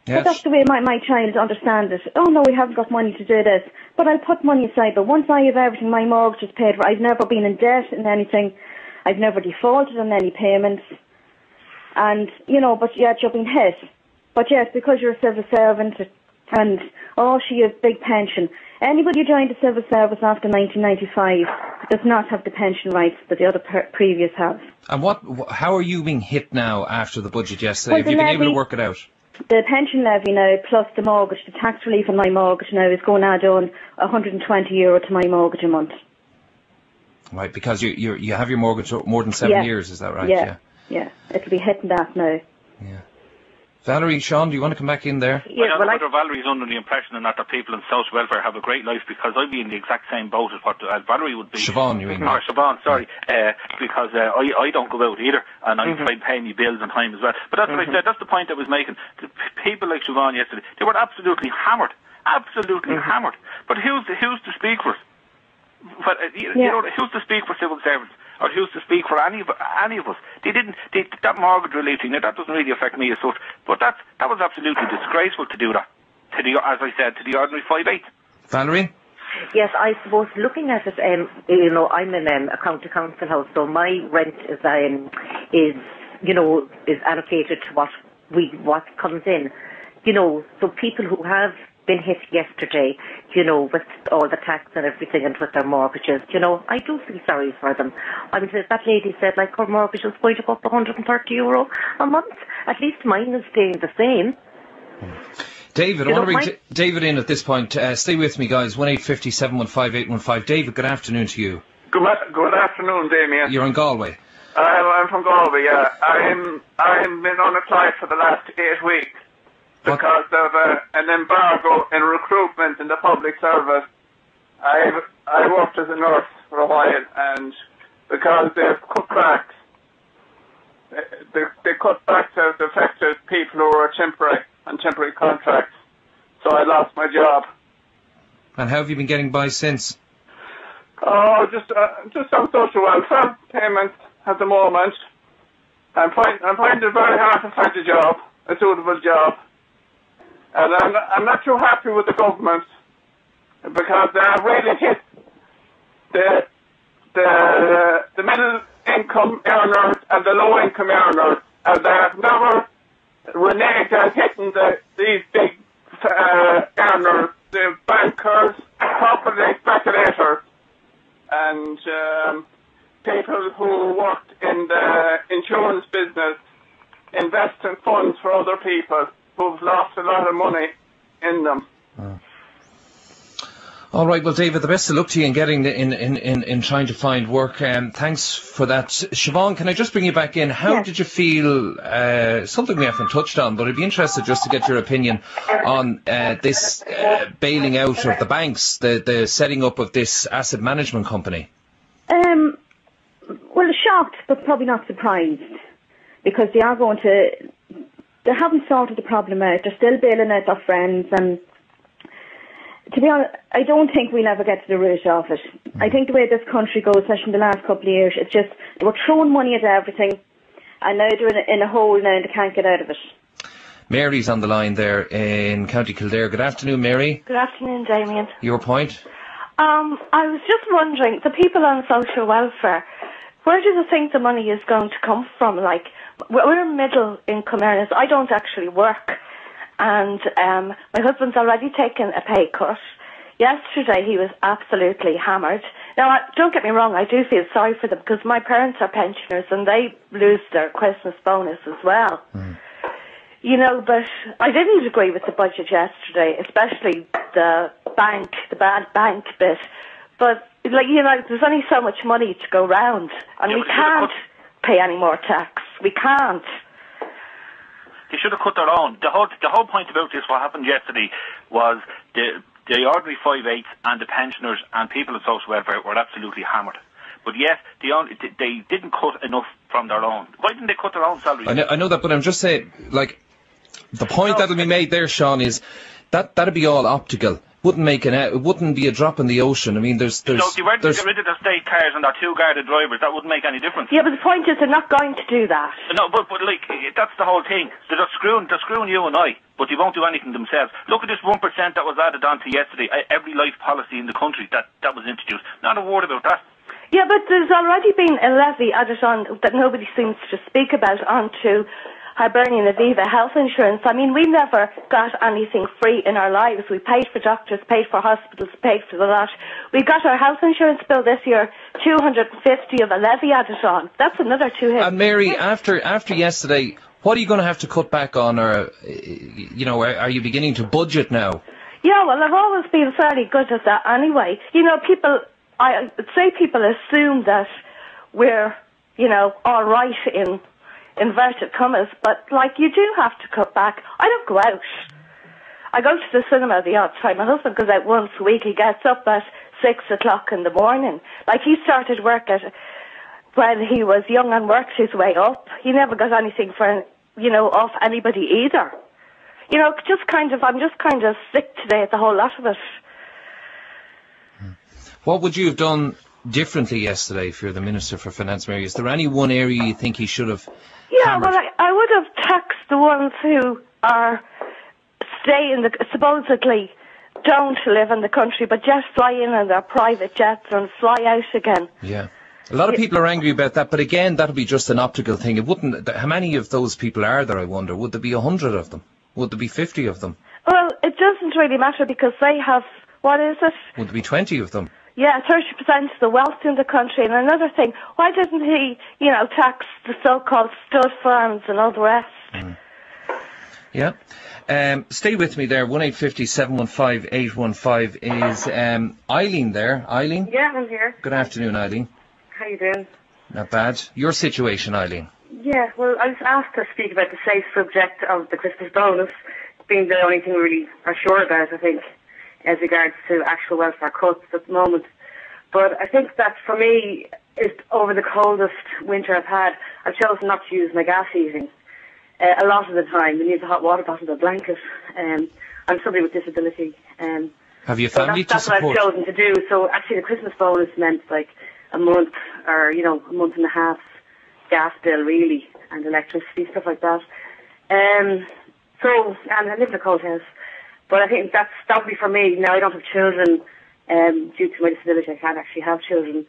Yes. But that's the way my child understands it. Oh no, we haven't got money to do this. But I'll put money aside. But once I have everything, my mortgage is paid for. I've never been in debt in anything. I've never defaulted on any payments. And, you know, but yet you're being hit. But yes, because you're a civil servant and, she has big pension. Anybody who joined the civil service after 1995 does not have the pension rights that the other previous have. And how are you being hit now after the budget yesterday? Have you been able to work it out? The pension levy now, plus the mortgage, the tax relief on my mortgage now is going to add on €120 to my mortgage a month. Right, because you have your mortgage more than 7 years, is that right? Yeah. It'll be hitting that now. Yeah. Valerie, Sean, do you want to come back in there? Yeah, I don't know whether Valerie's under the impression that the people in social welfare have a great life, because I'd be in the exact same boat as what Valerie would be. Siobhan, you mean? Or Siobhan, sorry. Because I don't go out either, and I pay my bills on time as well. But that's what I said, that's the point I was making. The people like Siobhan yesterday, they were absolutely hammered. Absolutely hammered. But who's to speak for us? But, you know, who's to speak for civil servants? or who's to speak for any of us. That mortgage relief thing, now that doesn't really affect me as such, but that was absolutely disgraceful to do that, as I said, to the ordinary 5/8. Valerie? Yes, I suppose looking at it, I'm in a county council house, so my rent is allocated to what comes in. So people who have been hit yesterday, with all the tax and everything and with their mortgages, I do feel sorry for them. I mean, that lady said, like, her mortgage is going to go up to €130 a month. At least mine is staying the same. David, I want to bring David in at this point. Stay with me, guys. 1-850 715 815. David, good afternoon to you. Good afternoon, Damien. You're in Galway. I'm from Galway, yeah. I've been unemployed for the last 8 weeks because of an embargo in recruitment in the public service. I worked as a nurse for a while, and because they've cut back, they cut back the affected people who were on temporary contracts. So I lost my job. And how have you been getting by since? Oh, just some social welfare payments at the moment. I'm finding it very hard to find a suitable job. And I'm not too happy with the government because they have really hit the middle income earners and the low income earners, and they have never reneged on hitting these big earners, the bankers, property speculators, and people who worked in the insurance business, investing funds for other people who've lost a lot of money in them. All right, well, David, the best of luck to you in getting in trying to find work. Thanks for that. Siobhan, can I just bring you back in? How did you feel, something we haven't touched on, but I'd be interested just to get your opinion on this bailing out of the banks, the setting up of this asset management company? Well, shocked, but probably not surprised, because they haven't sorted the problem out. They're still bailing out their friends, and to be honest, I don't think we'll ever get to the root of it. I think the way this country goes, especially in the last couple of years, it's just they were throwing money at everything, and now they're in a hole now and they can't get out of it. Mary's on the line there in County Kildare. Good afternoon, Mary. Good afternoon, Damien. Your point? I was just wondering, the people on social welfare, where do you think the money is going to come from? Like, we're middle income earners. I don't actually work. And my husband's already taken a pay cut. Yesterday he was absolutely hammered. Now, don't get me wrong, I do feel sorry for them because my parents are pensioners and they lose their Christmas bonus as well. But I didn't agree with the budget yesterday, especially the bad bank bit. But, there's only so much money to go round, and we can't pay any more tax. We can't. They should have cut their own. The whole point about this, what happened yesterday, was the ordinary 5/8 and the pensioners and people on social welfare were absolutely hammered. But yes, they didn't cut enough from their own. Why didn't they cut their own salaries? I know that, but I'm just saying, the point that'll be made there, Sean, is that'd be all optical. It wouldn't be a drop in the ocean. I mean, there's. So if they weren't to get rid of the state cars and their 2 guarded drivers, that wouldn't make any difference. Yeah, but the point is they're not going to do that. No, but that's the whole thing. They're screwing you and I, but they won't do anything themselves. Look at this 1% that was added on to yesterday. Every life policy in the country that was introduced. Not a word about that. Yeah, but there's already been a levy added on that nobody seems to speak about onto Hibernian Aviva health insurance. I mean, we never got anything free in our lives. We paid for doctors, paid for hospitals, paid for the lot. We got our health insurance bill this year, 250 of a levy added on. That's another 2 hits. And Mary, after yesterday, what are you going to have to cut back on, or are you beginning to budget now? Yeah, well, I've always been fairly good at that anyway. I would say people assume that we're, all right in inverted commas, but you do have to cut back. I don't go out. I go to the cinema the odd time. My husband goes out once a week. He gets up at 6 o'clock in the morning. He started work when he was young and worked his way up. He never got anything for, off anybody either. I'm just kind of sick today at the whole lot of it. What would you have done differently yesterday if you're the Minister for Finance, Mary? Is there any one area you think he should have hammered? Well, I would have taxed the ones who are supposedly don't live in the country, but just fly in their private jets and fly out again. Yeah. A lot of people are angry about that, but again, that'll be just an optical thing. It wouldn't. How many of those people are there, I wonder? Would there be 100 of them? Would there be 50 of them? Well, it doesn't really matter because they have, what is it? Would there be 20 of them? Yeah, 30% of the wealth in the country. And another thing, why doesn't he, tax the so-called stud firms and all the rest? Mm. Yeah. Stay with me there. 1850 715 815 is Eileen there. Eileen? Yeah, I'm here. Good afternoon, Eileen. How you doing? Not bad. Your situation, Eileen? Yeah, well, I was asked to speak about the safe subject of the Christmas bonus being the only thing we really are sure about, I think, as regards to actual welfare cuts at the moment. But I think that for me, over the coldest winter I've had, I've chosen not to use my gas heating. A lot of the time, we need a hot water bottle and a blanket. I'm somebody with disability. Have you family to support? That's what I've chosen to do. So actually the Christmas bonus meant like a month or, a month and a half gas bill really, and electricity, stuff like that. And I live in a cold house. But I think that would be for me. Now I don't have children due to my disability. I can't actually have children.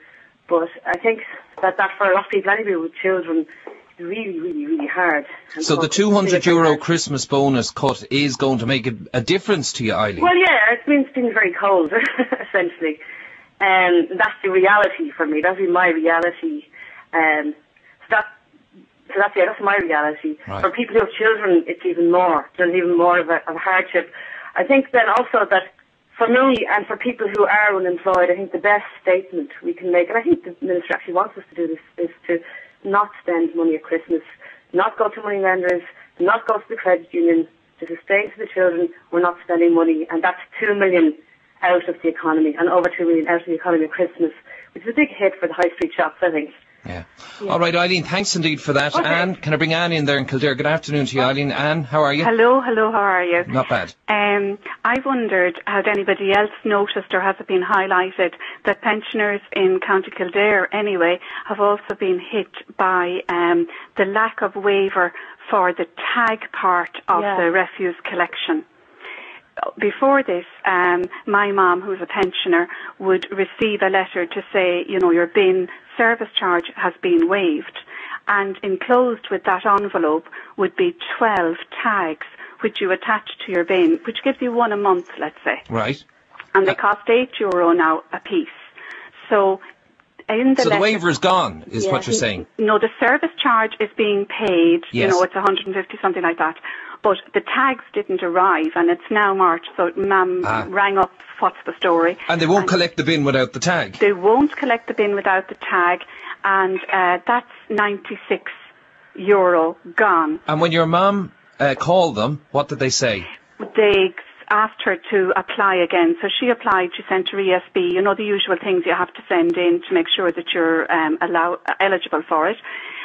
But I think that for a lot of people, anybody with children, is really, really, really hard. And so the €200 Christmas bonus cut is going to make a difference to you, Eileen? Well, yeah, it means being very cold, essentially. And that's the reality for me. That'll be my reality. That's my reality. Right. For people who have children, it's even more. There's even more of a hardship. I think then also that for me and for people who are unemployed, I think the best statement we can make, and I think the Minister actually wants us to do this, is to not spend money at Christmas, not go to money lenders, not go to the credit union, just explain to the children we're not spending money, and that's 2 million out of the economy, and over 2 million out of the economy at Christmas, which is a big hit for the high street shops, I think. Yeah. All right, Eileen, thanks indeed for that. Okay. Anne, can I bring Anne in there in Kildare? Good afternoon to you, Eileen. Anne, how are you? Hello, how are you? Not bad. I wondered, had anybody else noticed or has it been highlighted that pensioners in County Kildare, anyway, have also been hit by the lack of waiver for the tag part of the refuse collection. Before this, my mum, who's a pensioner, would receive a letter to say, your bin service charge has been waived, and enclosed with that envelope would be 12 tags which you attach to your bin, which gives you one a month, let's say. Right. And they cost €8 now a piece. So the waiver's gone, is what you're saying? No, the service charge is being paid. Yes. It's 150, something like that. But the tags didn't arrive, and it's now March, so Mum rang up, what's the story? And they won't collect the bin without the tag? They won't collect the bin without the tag, and that's €96 gone. And when your mum called them, what did they say? They asked her to apply again. So she applied, she sent her ESB, the usual things you have to send in to make sure that you're eligible for it.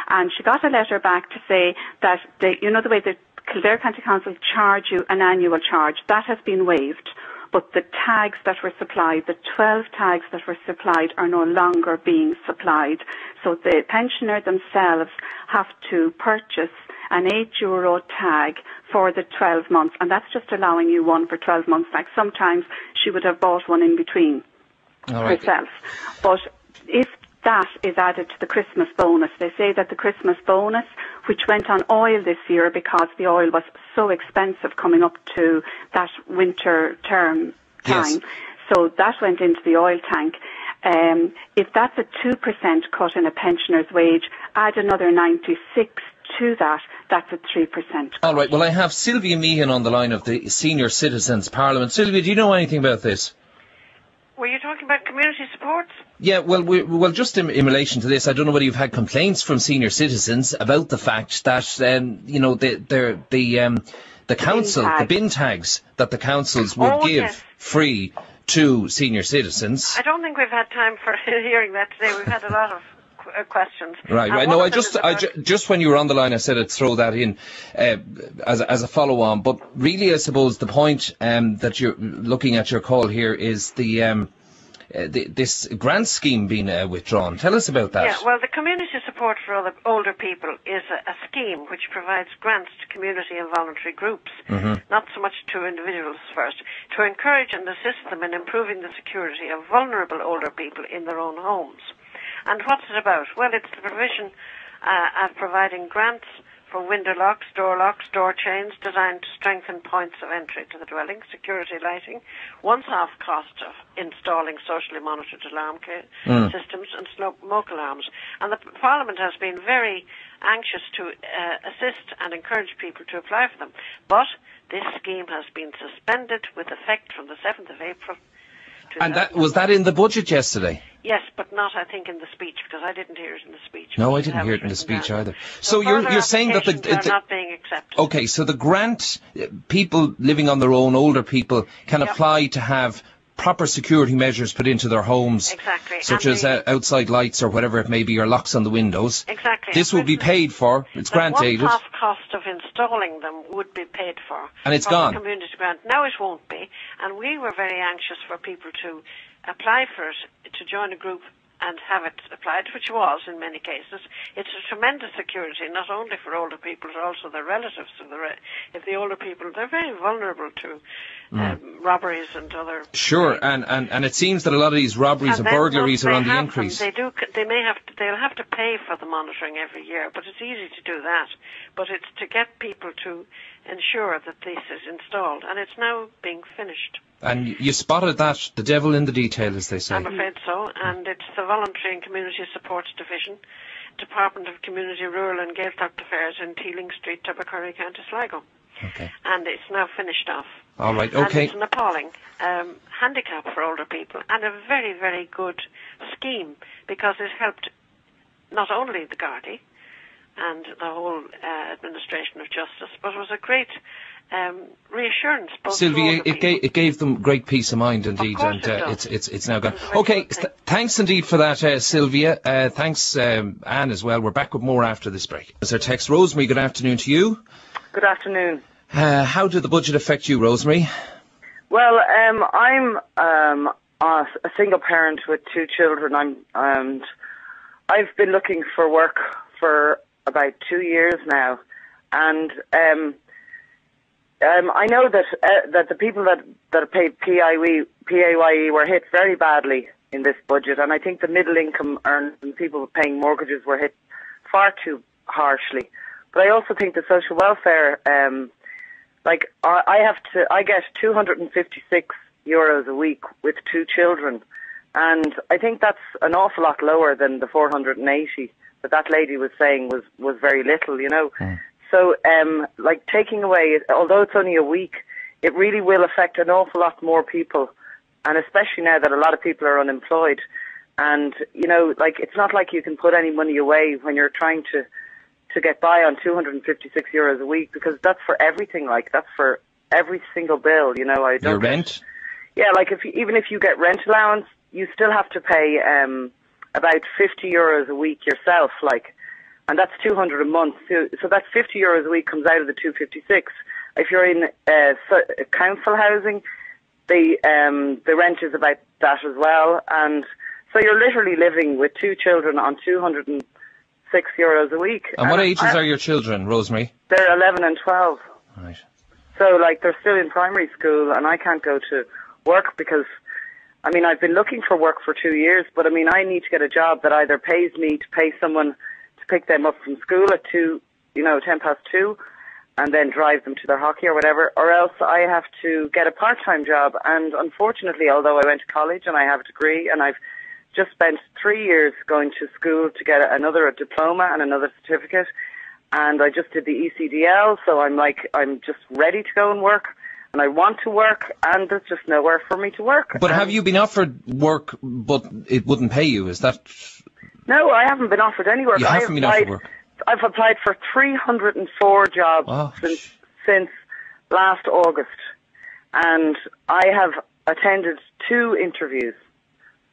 And she got a letter back to say that, the way that Kildare County Council charge you an annual charge, that has been waived. But the tags that were supplied, the 12 tags that were supplied, are no longer being supplied. So the pensioner themselves have to purchase an €8 tag for the 12 months, and that's just allowing you one for 12 months. Like sometimes she would have bought one in between herself. But if that is added to the Christmas bonus, they say that the Christmas bonus, which went on oil this year because the oil was so expensive coming up to that winter term time, so that went into the oil tank. If that's a 2% cut in a pensioner's wage, add another 96 to that, that's a 3%. All right, well, I have Sylvia Meehan on the line of the Senior Citizens Parliament. Sylvia, do you know anything about this? Were you talking about community support? Yeah, well, just in relation to this, I don't know whether you've had complaints from senior citizens about the fact that, the council, the bin tags that the councils would give free to senior citizens. I don't think we've had time for hearing that today. We've had a lot of questions. Right. No, I just when you were on the line, I said I'd throw that in as a follow-on. But really, I suppose the point that you're looking at your call here is the this grant scheme being withdrawn. Tell us about that. Yeah, well, the Community Support for Older People is a scheme which provides grants to community and voluntary groups, not so much to individuals first, to encourage and assist them in improving the security of vulnerable older people in their own homes. And what's it about? Well, it's the provision of providing grants for window locks, door chains designed to strengthen points of entry to the dwelling, security lighting, once-off cost of installing socially monitored alarm systems and smoke alarms. And the Parliament has been very anxious to assist and encourage people to apply for them. But this scheme has been suspended with effect from the 7th of April. And was that in the budget yesterday? Yes, but not, I think, in the speech, because I didn't hear it in the speech. No, I didn't hear it in the speech either. So you're saying that they're not being accepted. Okay, so the grant, people living on their own, older people, can apply to have proper security measures put into their homes, exactly, such as outside lights or whatever it may be, or locks on the windows. Exactly. This will be paid for. It's grant aided. The one-off cost of installing them would be paid for. And it's gone. The community grant. Now it won't be. And we were very anxious for people to apply for it, to join a group and have it applied, which was in many cases. It's a tremendous security, not only for older people, but also their relatives. If the older people, they're very vulnerable to robberies and other... Sure, and it seems that a lot of these robberies and burglaries are on the increase. They'll have to pay for the monitoring every year, but it's easy to do that. But it's to get people to ensure that this is installed, and it's now being finished. And you spotted that, the devil in the detail, as they say. I'm afraid so, and it's the Voluntary and Community Support Division, Department of Community, Rural and Gaeltacht Affairs in Teeling Street, Tubbercurry, County Sligo. Okay. And it's now finished off. All right, okay. And it's an appalling handicap for older people, and a very, very good scheme, because it helped not only the Gardaí and the whole administration of justice, but it was a great reassurance. Sylvia, it gave them great peace of mind indeed, and it's now gone. Okay, thanks indeed for that, Sylvia. Thanks, Anne, as well. We're back with more after this break. There's our text. Rosemary, good afternoon to you. Good afternoon. How did the budget affect you, Rosemary? Well, I'm a single parent with 2 children, and I've been looking for work for about 2 years now, and I know that the people that are paid PAYE were hit very badly in this budget, and I think the middle income earners and people paying mortgages were hit far too harshly. But I also think the social welfare, I get €256 a week with 2 children, and I think that's an awful lot lower than the 480 that lady was saying was very little, you know. So, taking away, although it's only a week, it really will affect an awful lot more people, and especially now that a lot of people are unemployed. And, you know, it's not like you can put any money away when you're trying to get by on €256 a week, because that's for everything, that's for every single bill, you know. Your rent? Yeah, even if you get rent allowance, you still have to pay about €50 a week yourself, and that's 200 a month. So that €50 a week comes out of the 256. If you're in council housing, the rent is about that as well, and so you're literally living with 2 children on €206 a week. And what ages are your children, Rosemary? They're 11 and 12. Right. So they're still in primary school, and I can't go to work because, I've been looking for work for 2 years, but I need to get a job that either pays me to pay someone to pick them up from school at 2:10 and then drive them to their hockey or whatever, or else I have to get a part-time job. And unfortunately, although I went to college and I have a degree and I've just spent 3 years going to school to get another diploma and another certificate, and I just did the ECDL, so I'm just ready to go and work, and I want to work, and there's just nowhere for me to work. But have you been offered work, but it wouldn't pay you? Is that... No, I haven't been offered any work. You haven't been offered work? I've applied for 304 jobs since last August, and I have attended 2 interviews,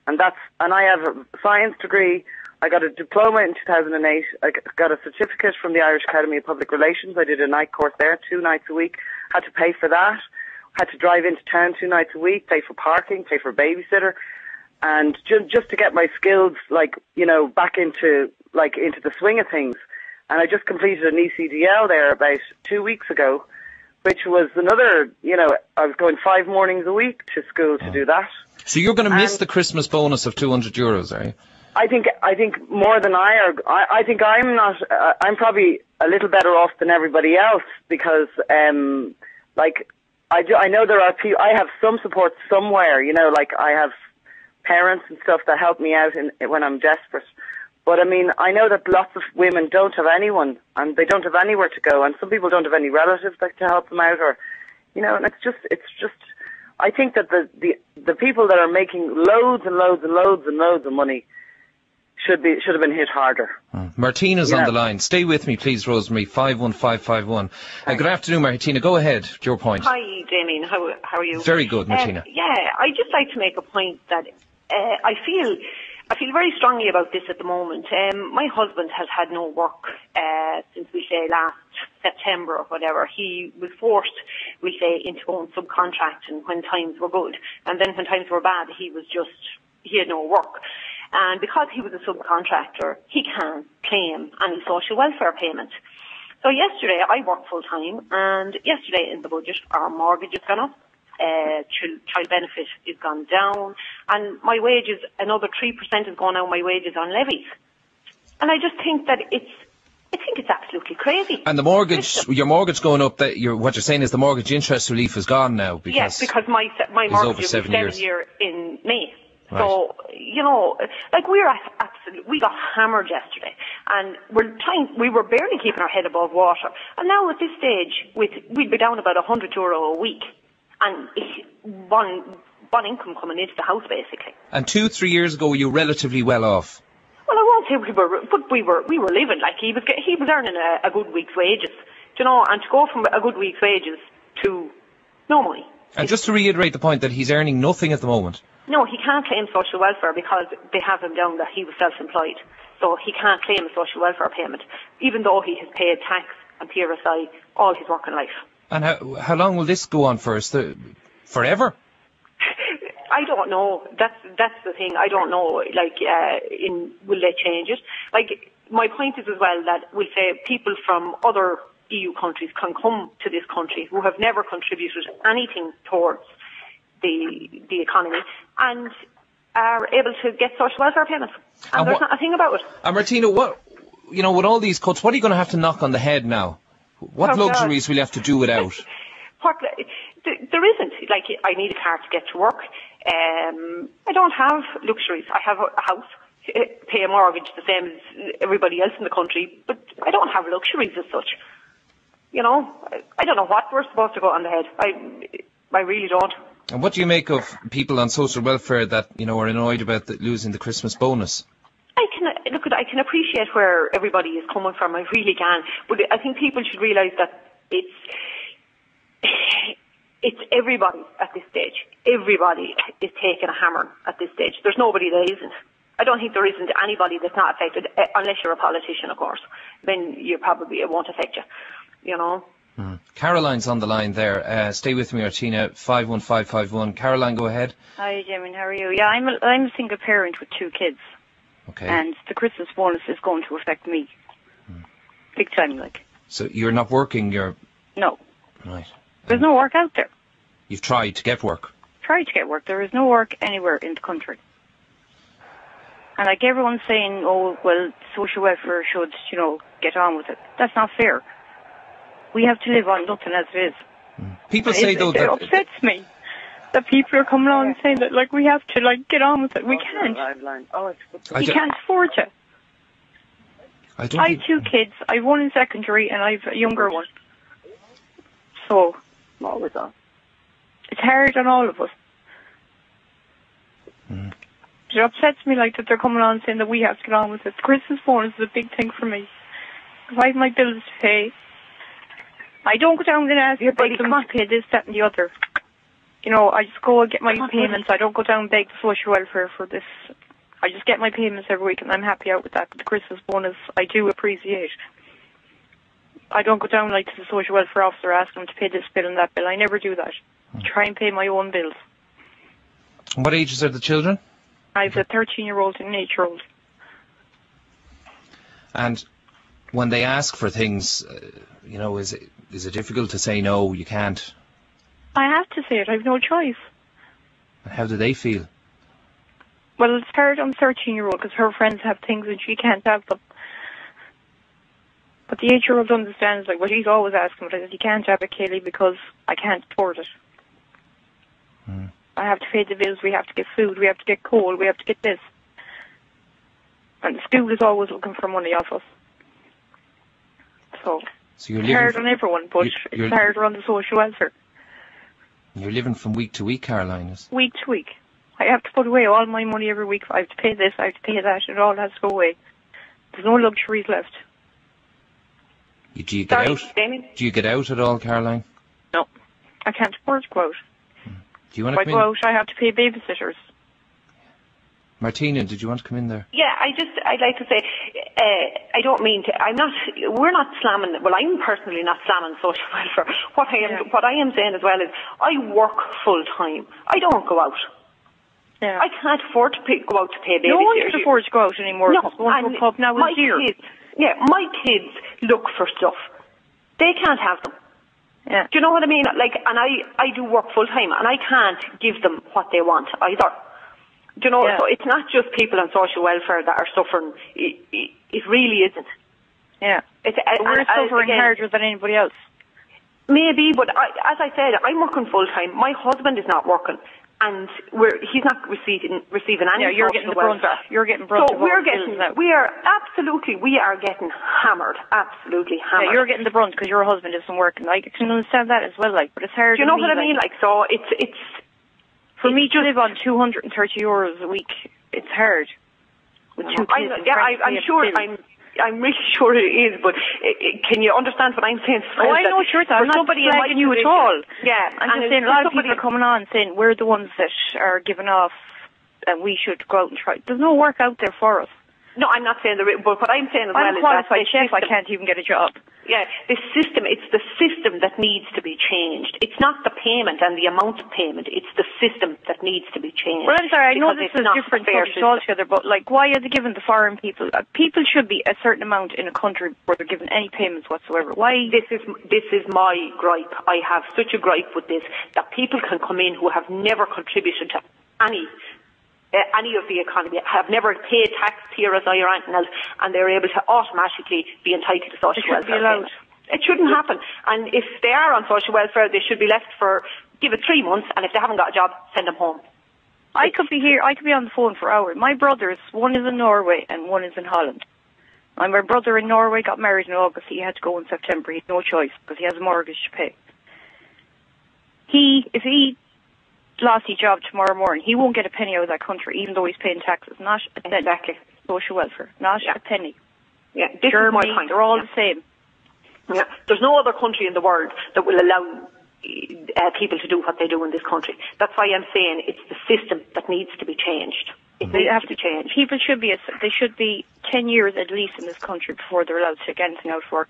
and I have a science degree. I got a diploma in 2008. I got a certificate from the Irish Academy of Public Relations. I did a night course there, 2 nights a week. Had to pay for that. Had to drive into town 2 nights a week, pay for parking, pay for a babysitter. and just to get my skills, like, you know, back into the swing of things. And I just completed an ECDL there about 2 weeks ago, which was another, you know, I was going 5 mornings a week to school to do that. So you're going to miss the Christmas bonus of €200, are you? I think more than I think I'm not, I'm probably a little better off than everybody else because, like, I know there are people, I have some support somewhere, you know, like I have parents and stuff that help me out when I'm desperate. But I mean, I know that lots of women don't have anyone and they don't have anywhere to go, and some people don't have any relatives that to help them out, or, you know, and it's just, I think that the people that are making loads and loads and loads and loads of money should have been hit harder. Martina's on the line. Stay with me, please, Rosemary. 51551. Good afternoon, Martina. Go ahead. Your point. Hi, Damien. How are you? Very good, Martina. I'd just like to make a point that I feel very strongly about this at the moment. My husband has had no work since, we say, last September or whatever. He was forced, we say, into going subcontracting when times were good. And then when times were bad, he had no work. And because he was a subcontractor, he can't claim any social welfare payment. So yesterday, I worked full time, and yesterday in the budget, our mortgage has gone up, child benefit is gone down, and my wages, another 3% is going out my wages on levies. And I just think that it's absolutely crazy. And the mortgage, your mortgage going up, what you're saying is the mortgage interest relief is gone now because yes, because my mortgage was 7 year in May. Right. So, you know, like we got hammered yesterday, and we were barely keeping our head above water. And now at this stage, we'd be down about €100 a week, and one income coming into the house basically. And 2-3 years ago, were you relatively well off? Well, I won't say we were, but we were living like he was earning a good week's wages, you know, and to go from a good week's wages to no money. And just to reiterate the point that he's earning nothing at the moment. No, he can't claim social welfare because they have him down that he was self-employed. So he can't claim a social welfare payment, even though he has paid tax and PRSI all his working life. And how long will this go on for us? Forever? I don't know. That's the thing. I don't know. Like, will they change it? Like, my point is as well that we say people from other EU countries can come to this country who have never contributed anything towards the economy and are able to get social welfare payments. And there's not a thing about it. And Martina, with all these cuts, what are you going to have to knock on the head now? What luxuries will you have to do without? There isn't. Like, I need a car to get to work. I don't have luxuries. I have a house, pay a mortgage the same as everybody else in the country, but I don't have luxuries as such. You know, I don't know what we're supposed to go on the head. I really don't. And what do you make of people on social welfare that, are annoyed about losing the Christmas bonus? I can appreciate where everybody is coming from. I really can. But I think people should realise that it's everybody at this stage. Everybody is taking a hammer at this stage. There's nobody that isn't. I don't think there isn't anybody that's not affected, unless you're a politician, of course. Then it won't affect you, you know. Caroline's on the line there. Stay with me, Martina. 51551. Caroline, go ahead. Hi, Jimmy. How are you? Yeah, I'm a single parent with 2 kids. Okay. And the Christmas bonus is going to affect me. Big time, like. So you're not working, No. Right. There's no work out there. You've tried to get work? Tried to get work. There is no work anywhere in the country. And like everyone's saying, oh, well, social welfare should, get on with it. That's not fair. We have to live on nothing as it is. People say, though, that... It upsets me that people are coming on and saying that, like, we have to, like, get on with it. We can't. You can't afford to. I have 2 kids. I have one in secondary and I have a younger one. So, what was that? It's hard on all of us. It upsets me, like, that they're coming on saying that we have to get on with it. The Christmas bonus is a big thing for me. If I have my bills to pay, I don't go down and ask them to pay this, that, and the other. I just go and get my payments. I don't go down and beg the social welfare for this. I just get my payments every week, and I'm happy out with that. But the Christmas bonus, I do appreciate. I don't go down like to the social welfare officer asking them to pay this bill and that bill. I never do that. I try and pay my own bills. What ages are the children? I have a 13-year-old and an 8-year-old. And when they ask for things, is it difficult to say no, you can't? I have to say it. I have no choice. How do they feel? Well, it's hard on the 13-year-old because her friends have things and she can't have them. But the 8-year-old understands, like, well, he's always asking, but he can't have it, Kaylee, because I can't afford it. I have to pay the bills, we have to get food, we have to get coal, we have to get this. And the school is always looking for money off us. So you're it's hard on everyone, but it's harder on the social welfare. You're living from week to week, Caroline. Week to week. I have to put away all my money every week. I have to pay this, I have to pay that, and it all has to go away. There's no luxuries left. Do you get out? Damien? Do you get out at all, Caroline? No. I can't afford to go out. Do you want to come in? If I go out, I have to pay babysitters. Martina, did you want to come in there? Yeah, I'd like to say, I don't mean to, we're not slamming, well, I'm personally not slamming social welfare. What I am saying as well is, I work full time. I don't go out. Yeah. I can't afford to go out to pay babysitters. No one can afford to go out anymore. No, going to a pub now is dear. My kids look for stuff. They can't have them. Yeah. Do you know what I mean? Like, and I do work full time, and I can't give them what they want either. Do you know? So it's not just people on social welfare that are suffering. It really isn't. Yeah. We're suffering harder than anybody else. Maybe, but as I said, I'm working full time. My husband is not working, and he's not receiving any. Yeah, you're getting the brunt. You're getting brunt. So we are getting hammered. Absolutely hammered. Yeah, you're getting the brunt because your husband isn't working. I can understand that as well. Like, but it's hard. Do you know what I mean? Like, so it's. For me to live on €230 a week, it's hard. With two kids I'm sure. I'm really sure it is, but can you understand what I'm saying? Oh, I know, sure. I'm not flagging you at all. Yeah, I'm just saying a lot of people are coming on saying we're the ones that are giving off and we should go out and try. There's no work out there for us. No, I'm not saying but what I'm saying as well is that... I'm a qualified chef, I can't even get a job. Yeah, it's the system that needs to be changed. It's not the payment and the amount of payment, it's the system that needs to be changed. Well, I'm sorry, I know this is different subject altogether, but like, why are they giving the foreign people... people should be a certain amount in a country where they're given any payments whatsoever. Why? This is my gripe. I have such a gripe with this, that people can come in who have never contributed to any of the economy, have never paid tax here as I or anything else, and they're able to automatically be entitled to social welfare. It shouldn't happen. And if they are on social welfare, they should be left give it 3 months, and if they haven't got a job, send them home. I could be here, I could be on the phone for hours. My brothers, one is in Norway and one is in Holland. And my brother in Norway got married in August. He had to go in September. He had no choice because he has a mortgage to pay. If he lost his job tomorrow morning, he won't get a penny out of that country, even though he's paying taxes. Not a penny. Exactly. Social welfare. Not a penny. Yeah, this Germany, is my point. They're all the same. Yeah, there's no other country in the world that will allow people to do what they do in this country. That's why I'm saying it's the system that needs to be changed. It needs to be changed. People should be 10 years at least in this country before they're allowed to take anything out for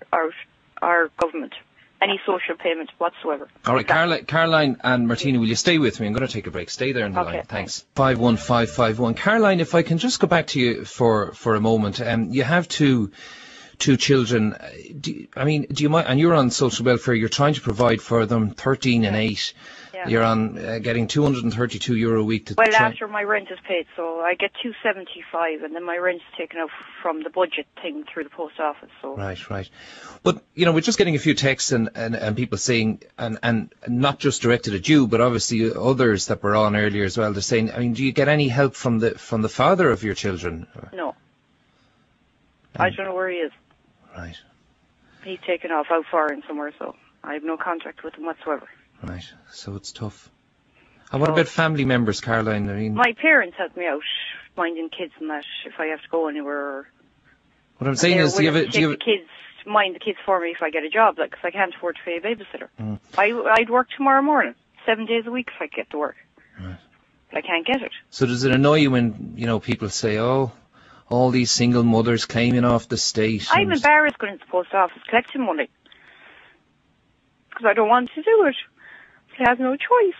our government. Any social payment whatsoever. All right, Caroline and Martina, will you stay with me? I'm going to take a break. Stay there in the line. Thanks. 51551. Caroline, if I can just go back to you for a moment. You have two children. Do you mind? And you're on social welfare. You're trying to provide for them. 13 and 8. Yeah. You're on getting €232 a week. After my rent is paid, so I get $275, and then my rent is taken out from the budget thing through the post office. So. Right. But we're just getting a few texts and people saying, and not just directed at you, but obviously others that were on earlier as well. They're saying, do you get any help from the father of your children? No. I don't know where he is. Right. He's taken off out foreign somewhere, so I have no contact with him whatsoever. Right, so it's tough. And what about family members, Caroline? My parents help me out, minding kids and that, if I have to go anywhere. What I'm saying is, mind the kids for me if I get a job, because I can't afford to pay a babysitter. I'd work tomorrow morning, 7 days a week if I get to work. Right. But I can't get it. So does it annoy you when, people say, all these single mothers claiming off the state? I'm embarrassed going to the post office collecting money. Because I don't want to do it. I have no choice.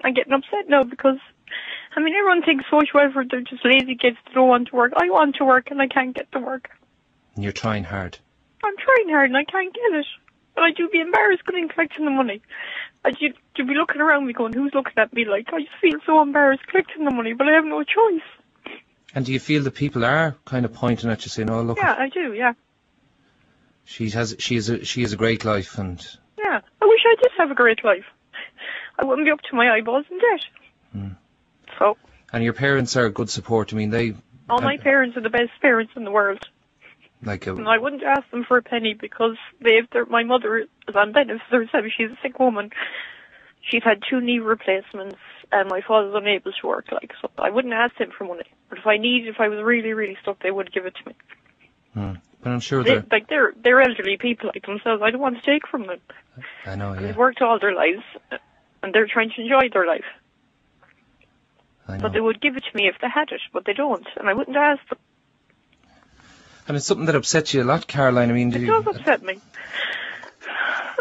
I'm getting upset now because I mean, everyone thinks social welfare, they're just lazy kids that don't want to work. I want to work and I can't get to work. And you're trying hard. I'm trying hard and I can't get it. But I do be embarrassed going and collecting the money. I do be looking around me going, who's looking at me? Like, I just feel so embarrassed collecting the money, but I have no choice. And do you feel that people are kind of pointing at you saying, oh, look. Yeah, I do, yeah. She has a great life and... Yeah, I wish I did have a great life. I wouldn't be up to my eyeballs in debt. So... And your parents are a good support. I mean, they... All my parents are the best parents in the world. Like And I wouldn't ask them for a penny because my mother is on benefits herself. She's a sick woman. She's had 2 knee replacements and my father's unable to work. Like, so I wouldn't ask them for money. But if I was really, really stuck, they would give it to me. But I'm sure they're elderly people like themselves. I don't want to take from them. I know, yeah. They've worked all their lives and they're trying to enjoy their life. I know. But they would give it to me if they had it, but they don't, and I wouldn't ask them. And it's something that upsets you a lot, Caroline. I mean, It does upset me.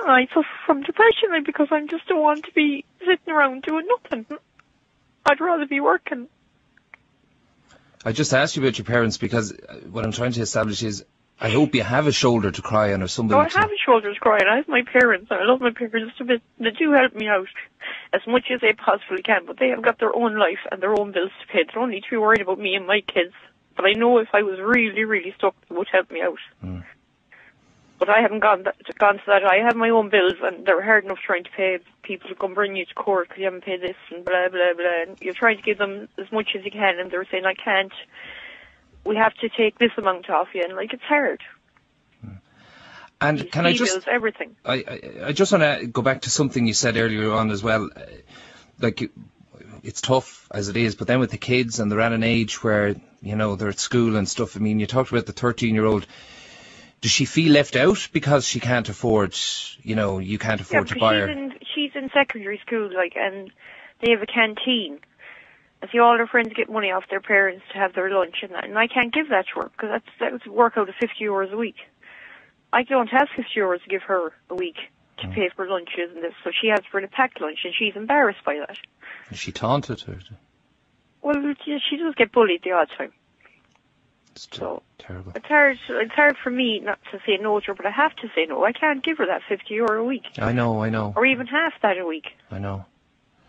I suffer from depression because I just don't want to be sitting around doing nothing. I'd rather be working. I just asked you about your parents because what I'm trying to establish is I hope you have a shoulder to cry on or somebody. I have a shoulder to cry on. I have my parents, and I love my parents a bit. They do help me out as much as they possibly can, but they have got their own life and their own bills to pay. They don't need to be worried about me and my kids. But I know if I was really, really stuck, they would help me out. But I haven't gone to that. I have my own bills, and they're hard enough trying to pay people to come bring you to court because you haven't paid this and blah, blah, blah. And you're trying to give them as much as you can, and they're saying, I can't. We have to take this amount off you, and like, it's hard. And can I just... Bills, everything. I just want to go back to something you said earlier on as well. Like, it's tough as it is, but then with the kids and they're at an age where, you know, they're at school and stuff. I mean, you talked about the 13-year-old. Does she feel left out because she can't afford, you know, you can't afford to buy her? She's in secondary school, like, and they have a canteen. And see, all her friends get money off their parents to have their lunch and that. And I can't give that to her because that's work out of 50 euros a week. I don't have 50 euros to give her a week to pay for lunches and this, so she has for the packed lunch, and she's embarrassed by that. Is she taunted her? Well, she does get bullied the odd time. It's terrible. It's hard for me not to say no to her, but I have to say no. I can't give her that 50 euro a week. I know. Or even half that a week. I know.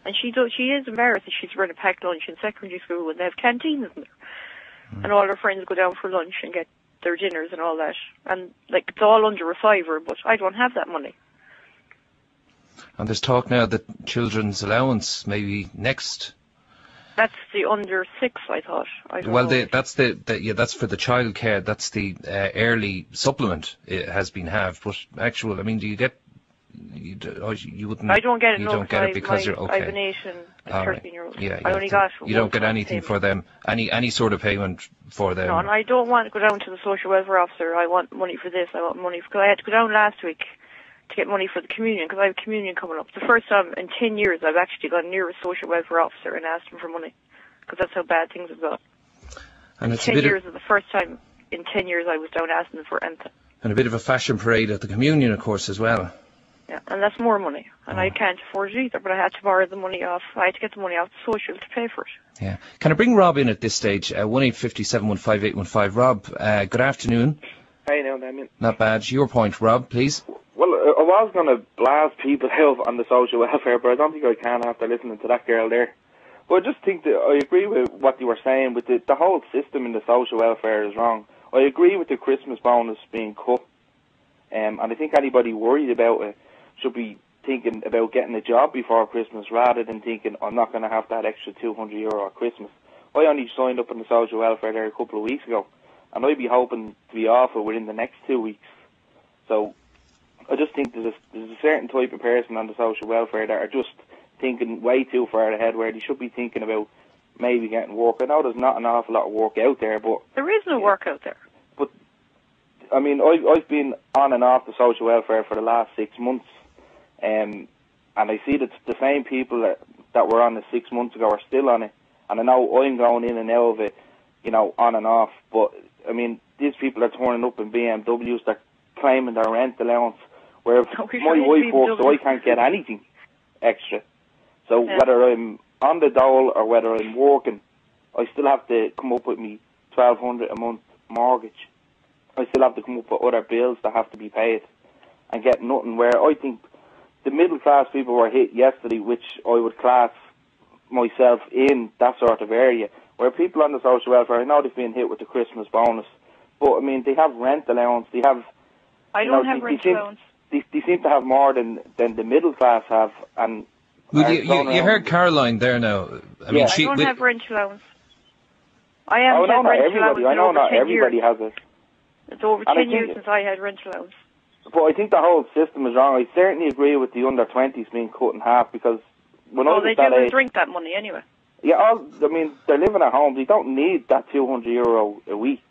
And she is embarrassed that she's run a packed lunch in secondary school when they have canteens in there. And all her friends go down for lunch and get their dinners and all that. And, like, it's all under a fiver, but I don't have that money. And there's talk now that children's allowance maybe next. That's the under 6, I thought. That's for the childcare. That's the early supplement. It has been halved, but actual. I mean, do you get? You wouldn't. I don't get it. You don't get it because you're okay. I have an 8 and 13-year-old. Yeah, I only got. You don't get anything for them. Any sort of payment for them. No, and I don't want to go down to the social welfare officer. I want money for this. I want money because I had to go down last week to get money for the communion because I have communion coming up. The first time in 10 years I've actually gone near a social welfare officer and asked him for money because that's how bad things have gone. And it's 10 years is the first time in 10 years I was down asking for anything. And a bit of a fashion parade at the communion, of course, as well. Yeah, and that's more money. And I can't afford it either, but I had to borrow the money off. I had to get the money off the social to pay for it. Yeah. Can I bring Rob in at this stage? 1-850-715-815. Rob, good afternoon. Hey now, Damien. Not bad. Your point, Rob, please. Well, I was going to blast people out on the social welfare, but I don't think I can after listening to that girl there. But I just think that I agree with what you were saying, with the whole system in the social welfare is wrong. I agree with the Christmas bonus being cut, and I think anybody worried about it should be thinking about getting a job before Christmas rather than thinking, I'm not going to have that extra €200 at Christmas. I only signed up on the social welfare there a couple of weeks ago, and I'd be hoping to be off it within the next 2 weeks. So I just think there's a certain type of person on the social welfare that are just thinking way too far ahead, where they should be thinking about maybe getting work. I know there's not an awful lot of work out there, but... There is no work out there. But, I mean, I've been on and off the social welfare for the last 6 months, and I see that the same people that were on it 6 months ago are still on it, and I know I'm going in and out of it, you know, on and off, but, I mean, these people are turning up in BMWs, they're claiming their rent allowance, where my wife works, so I can't get anything extra. So whether I'm on the dole or whether I'm working, I still have to come up with me $1,200 a month mortgage. I still have to come up with other bills that have to be paid and get nothing. Where I think the middle class people were hit yesterday, which I would class myself in that sort of area. Where people on the social welfare, I know they've been hit with the Christmas bonus, but I mean they have rent allowance, they have. I don't have rent allowance. They seem to have more than the middle class have, and. Well, you heard Caroline there now. I mean, I don't have rent allowance. I haven't not rent everybody. allowance. I know not everybody years. has it. It's over 10 years since I had rent allowance. But I think the whole system is wrong. I certainly agree with the under 20s being cut in half because when I was they that do age, drink that money anyway. Yeah, I mean they're living at home. They don't need that €200 a week.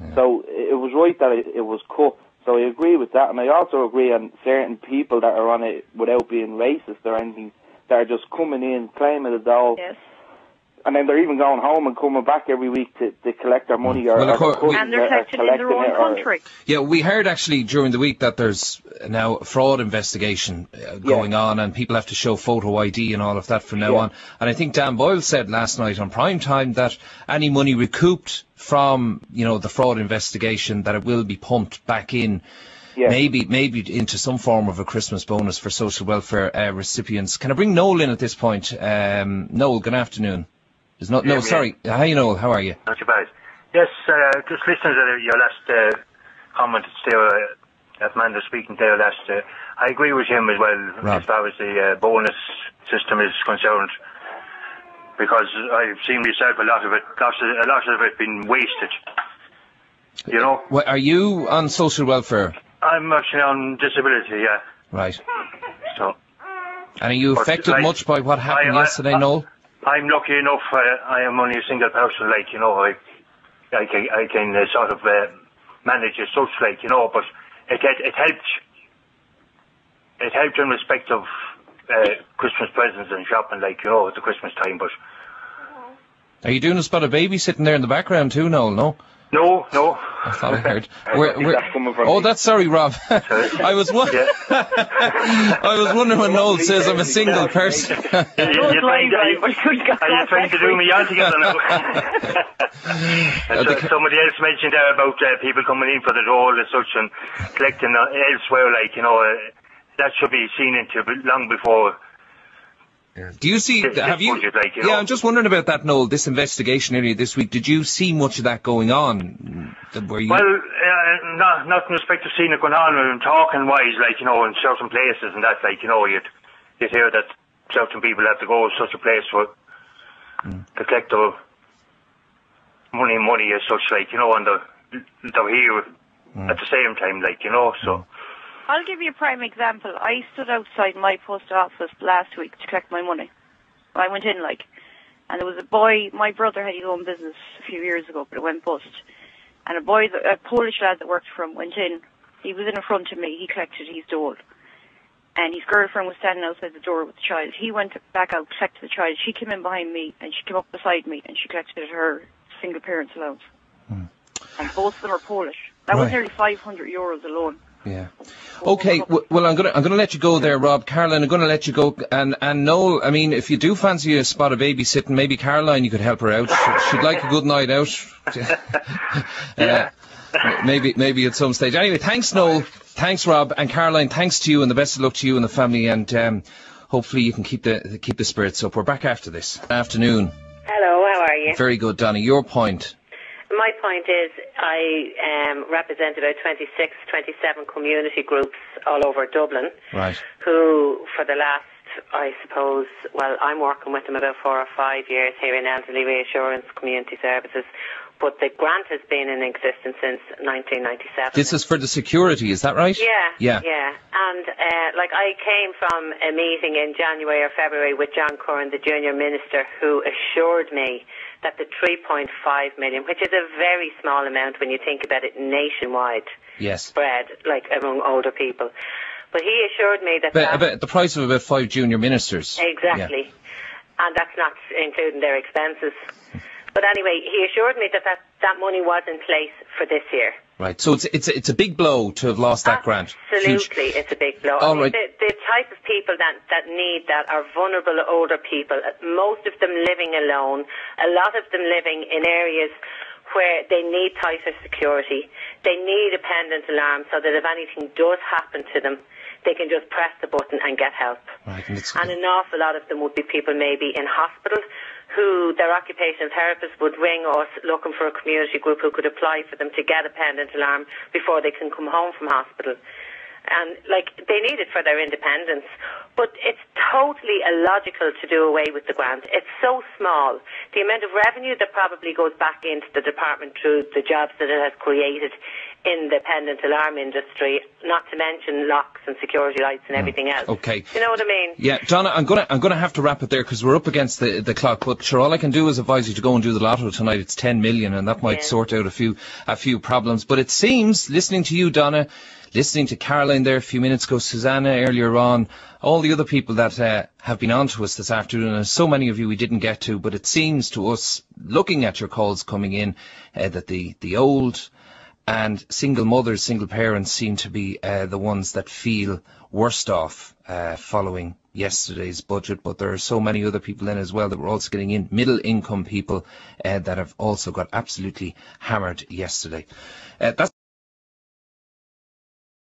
Yeah. So it was right that it was cut. So I agree with that, and I also agree on certain people that are on it without being racist or anything. That are just coming in, claiming the dole, and then they're even going home and coming back every week to collect their money. And they're collecting in their own country. Yeah, we heard actually during the week that there's now a fraud investigation going on, and people have to show photo ID and all of that from now on. And I think Dan Boyle said last night on Prime Time that any money recouped from, the fraud investigation, that it will be pumped back in. Yeah. Maybe into some form of a Christmas bonus for social welfare recipients. Can I bring Noel in at this point? Noel, good afternoon. Sorry. Hi, Noel. How are you? Not too bad. Yes, just listening to your last comment that man was speaking there last. I agree with him as well, Rob, as far as the bonus system is concerned, because I've seen myself a lot of it being wasted. Are you on social welfare? I'm actually on disability, yeah. Right. So. And are you affected much by what happened yesterday, Noel? I'm lucky enough. I am only a single person, I can sort of manage as such, but it helped. It helped in respect of Christmas presents and shopping, at the Christmas time. But are you doing a spot of baby sitting there in the background too, Noel? No. No. I thought I heard. That's sorry, Rob. I was wondering when Noel says I'm a single person. Are you trying to do me on together now? Somebody else mentioned there about people coming in for the dole as such and collecting elsewhere, that should be seen into long before. Do you see? I'm just wondering about that, Noel. This investigation earlier this week. Did you see much of that going on? Well, not in respect to seeing it going on and talking wise, in certain places and that, you'd hear that certain people have to go to such a place for to collect the money as such, and they're here at the same time, so. I'll give you a prime example. I stood outside my post office last week to collect my money. I went in, and there was a boy, my brother had his own business a few years ago, but it went bust. And a Polish lad that worked for him went in. He was in front of me. He collected his dole. And his girlfriend was standing outside the door with the child. He went back out, collected the child. She came in behind me, and she came up beside me, and she collected her single parent's allowance. And both of them are Polish. That was nearly €500 alone. Yeah. Okay. Well, I'm gonna let you go there, Rob. Caroline, I'm gonna let you go. And Noel, I mean, if you do fancy a spot of babysitting, maybe Caroline, you could help her out. She'd like a good night out. Maybe at some stage. Anyway, thanks, Noel. Thanks, Rob, and Caroline. Thanks to you, and the best of luck to you and the family. And hopefully you can keep the spirits up. We're back after this. Afternoon. Hello. How are you? Very good, Donnie. Your point. My point is I represent about 26, 27 community groups all over Dublin. Right. Who, for the last, I suppose, I'm working with them about 4 or 5 years here in Elderly Reassurance Community Services, but the grant has been in existence since 1997. This is for the security, is that right? Yeah. And, I came from a meeting in January or February with John Curran, the Junior Minister, who assured me that the 3.5 million, which is a very small amount when you think about it nationwide, spread, among older people. But he assured me that... About the price of about 5 junior ministers. Exactly. Yeah. And that's not including their expenses. But anyway, he assured me that money was in place for this year. Right, so it's a big blow to have lost that grant. Absolutely, it's a big blow. All right. The type of people that need that are vulnerable older people, most of them living alone, a lot of them living in areas where they need tighter security. They need a pendant alarm so that if anything does happen to them, they can just press the button and get help. Right, and an awful lot of them would be people maybe in hospital who their occupational therapist would ring us looking for a community group who could apply for them to get a pendant alarm before they can come home from hospital. And, they need it for their independence. But it's totally illogical to do away with the grant. It's so small. The amount of revenue that probably goes back into the department through the jobs that it has created in the pendant alarm industry, not to mention locks and security lights and everything else. Okay. Do you know what I mean? Yeah, Donna, I'm gonna have to wrap it there because we're up against the clock. But sure, all I can do is advise you to go and do the lotto tonight. It's 10 million, and that might sort out a few problems. But it seems, listening to you, Donna, listening to Caroline there a few minutes ago, Susanna earlier on, all the other people that have been on to us this afternoon, and so many of you we didn't get to, but it seems to us, looking at your calls coming in, that the old and single mothers, single parents seem to be the ones that feel worst off following yesterday's budget. But there are so many other people in as well that were also getting in, middle income people that have also got absolutely hammered yesterday. That's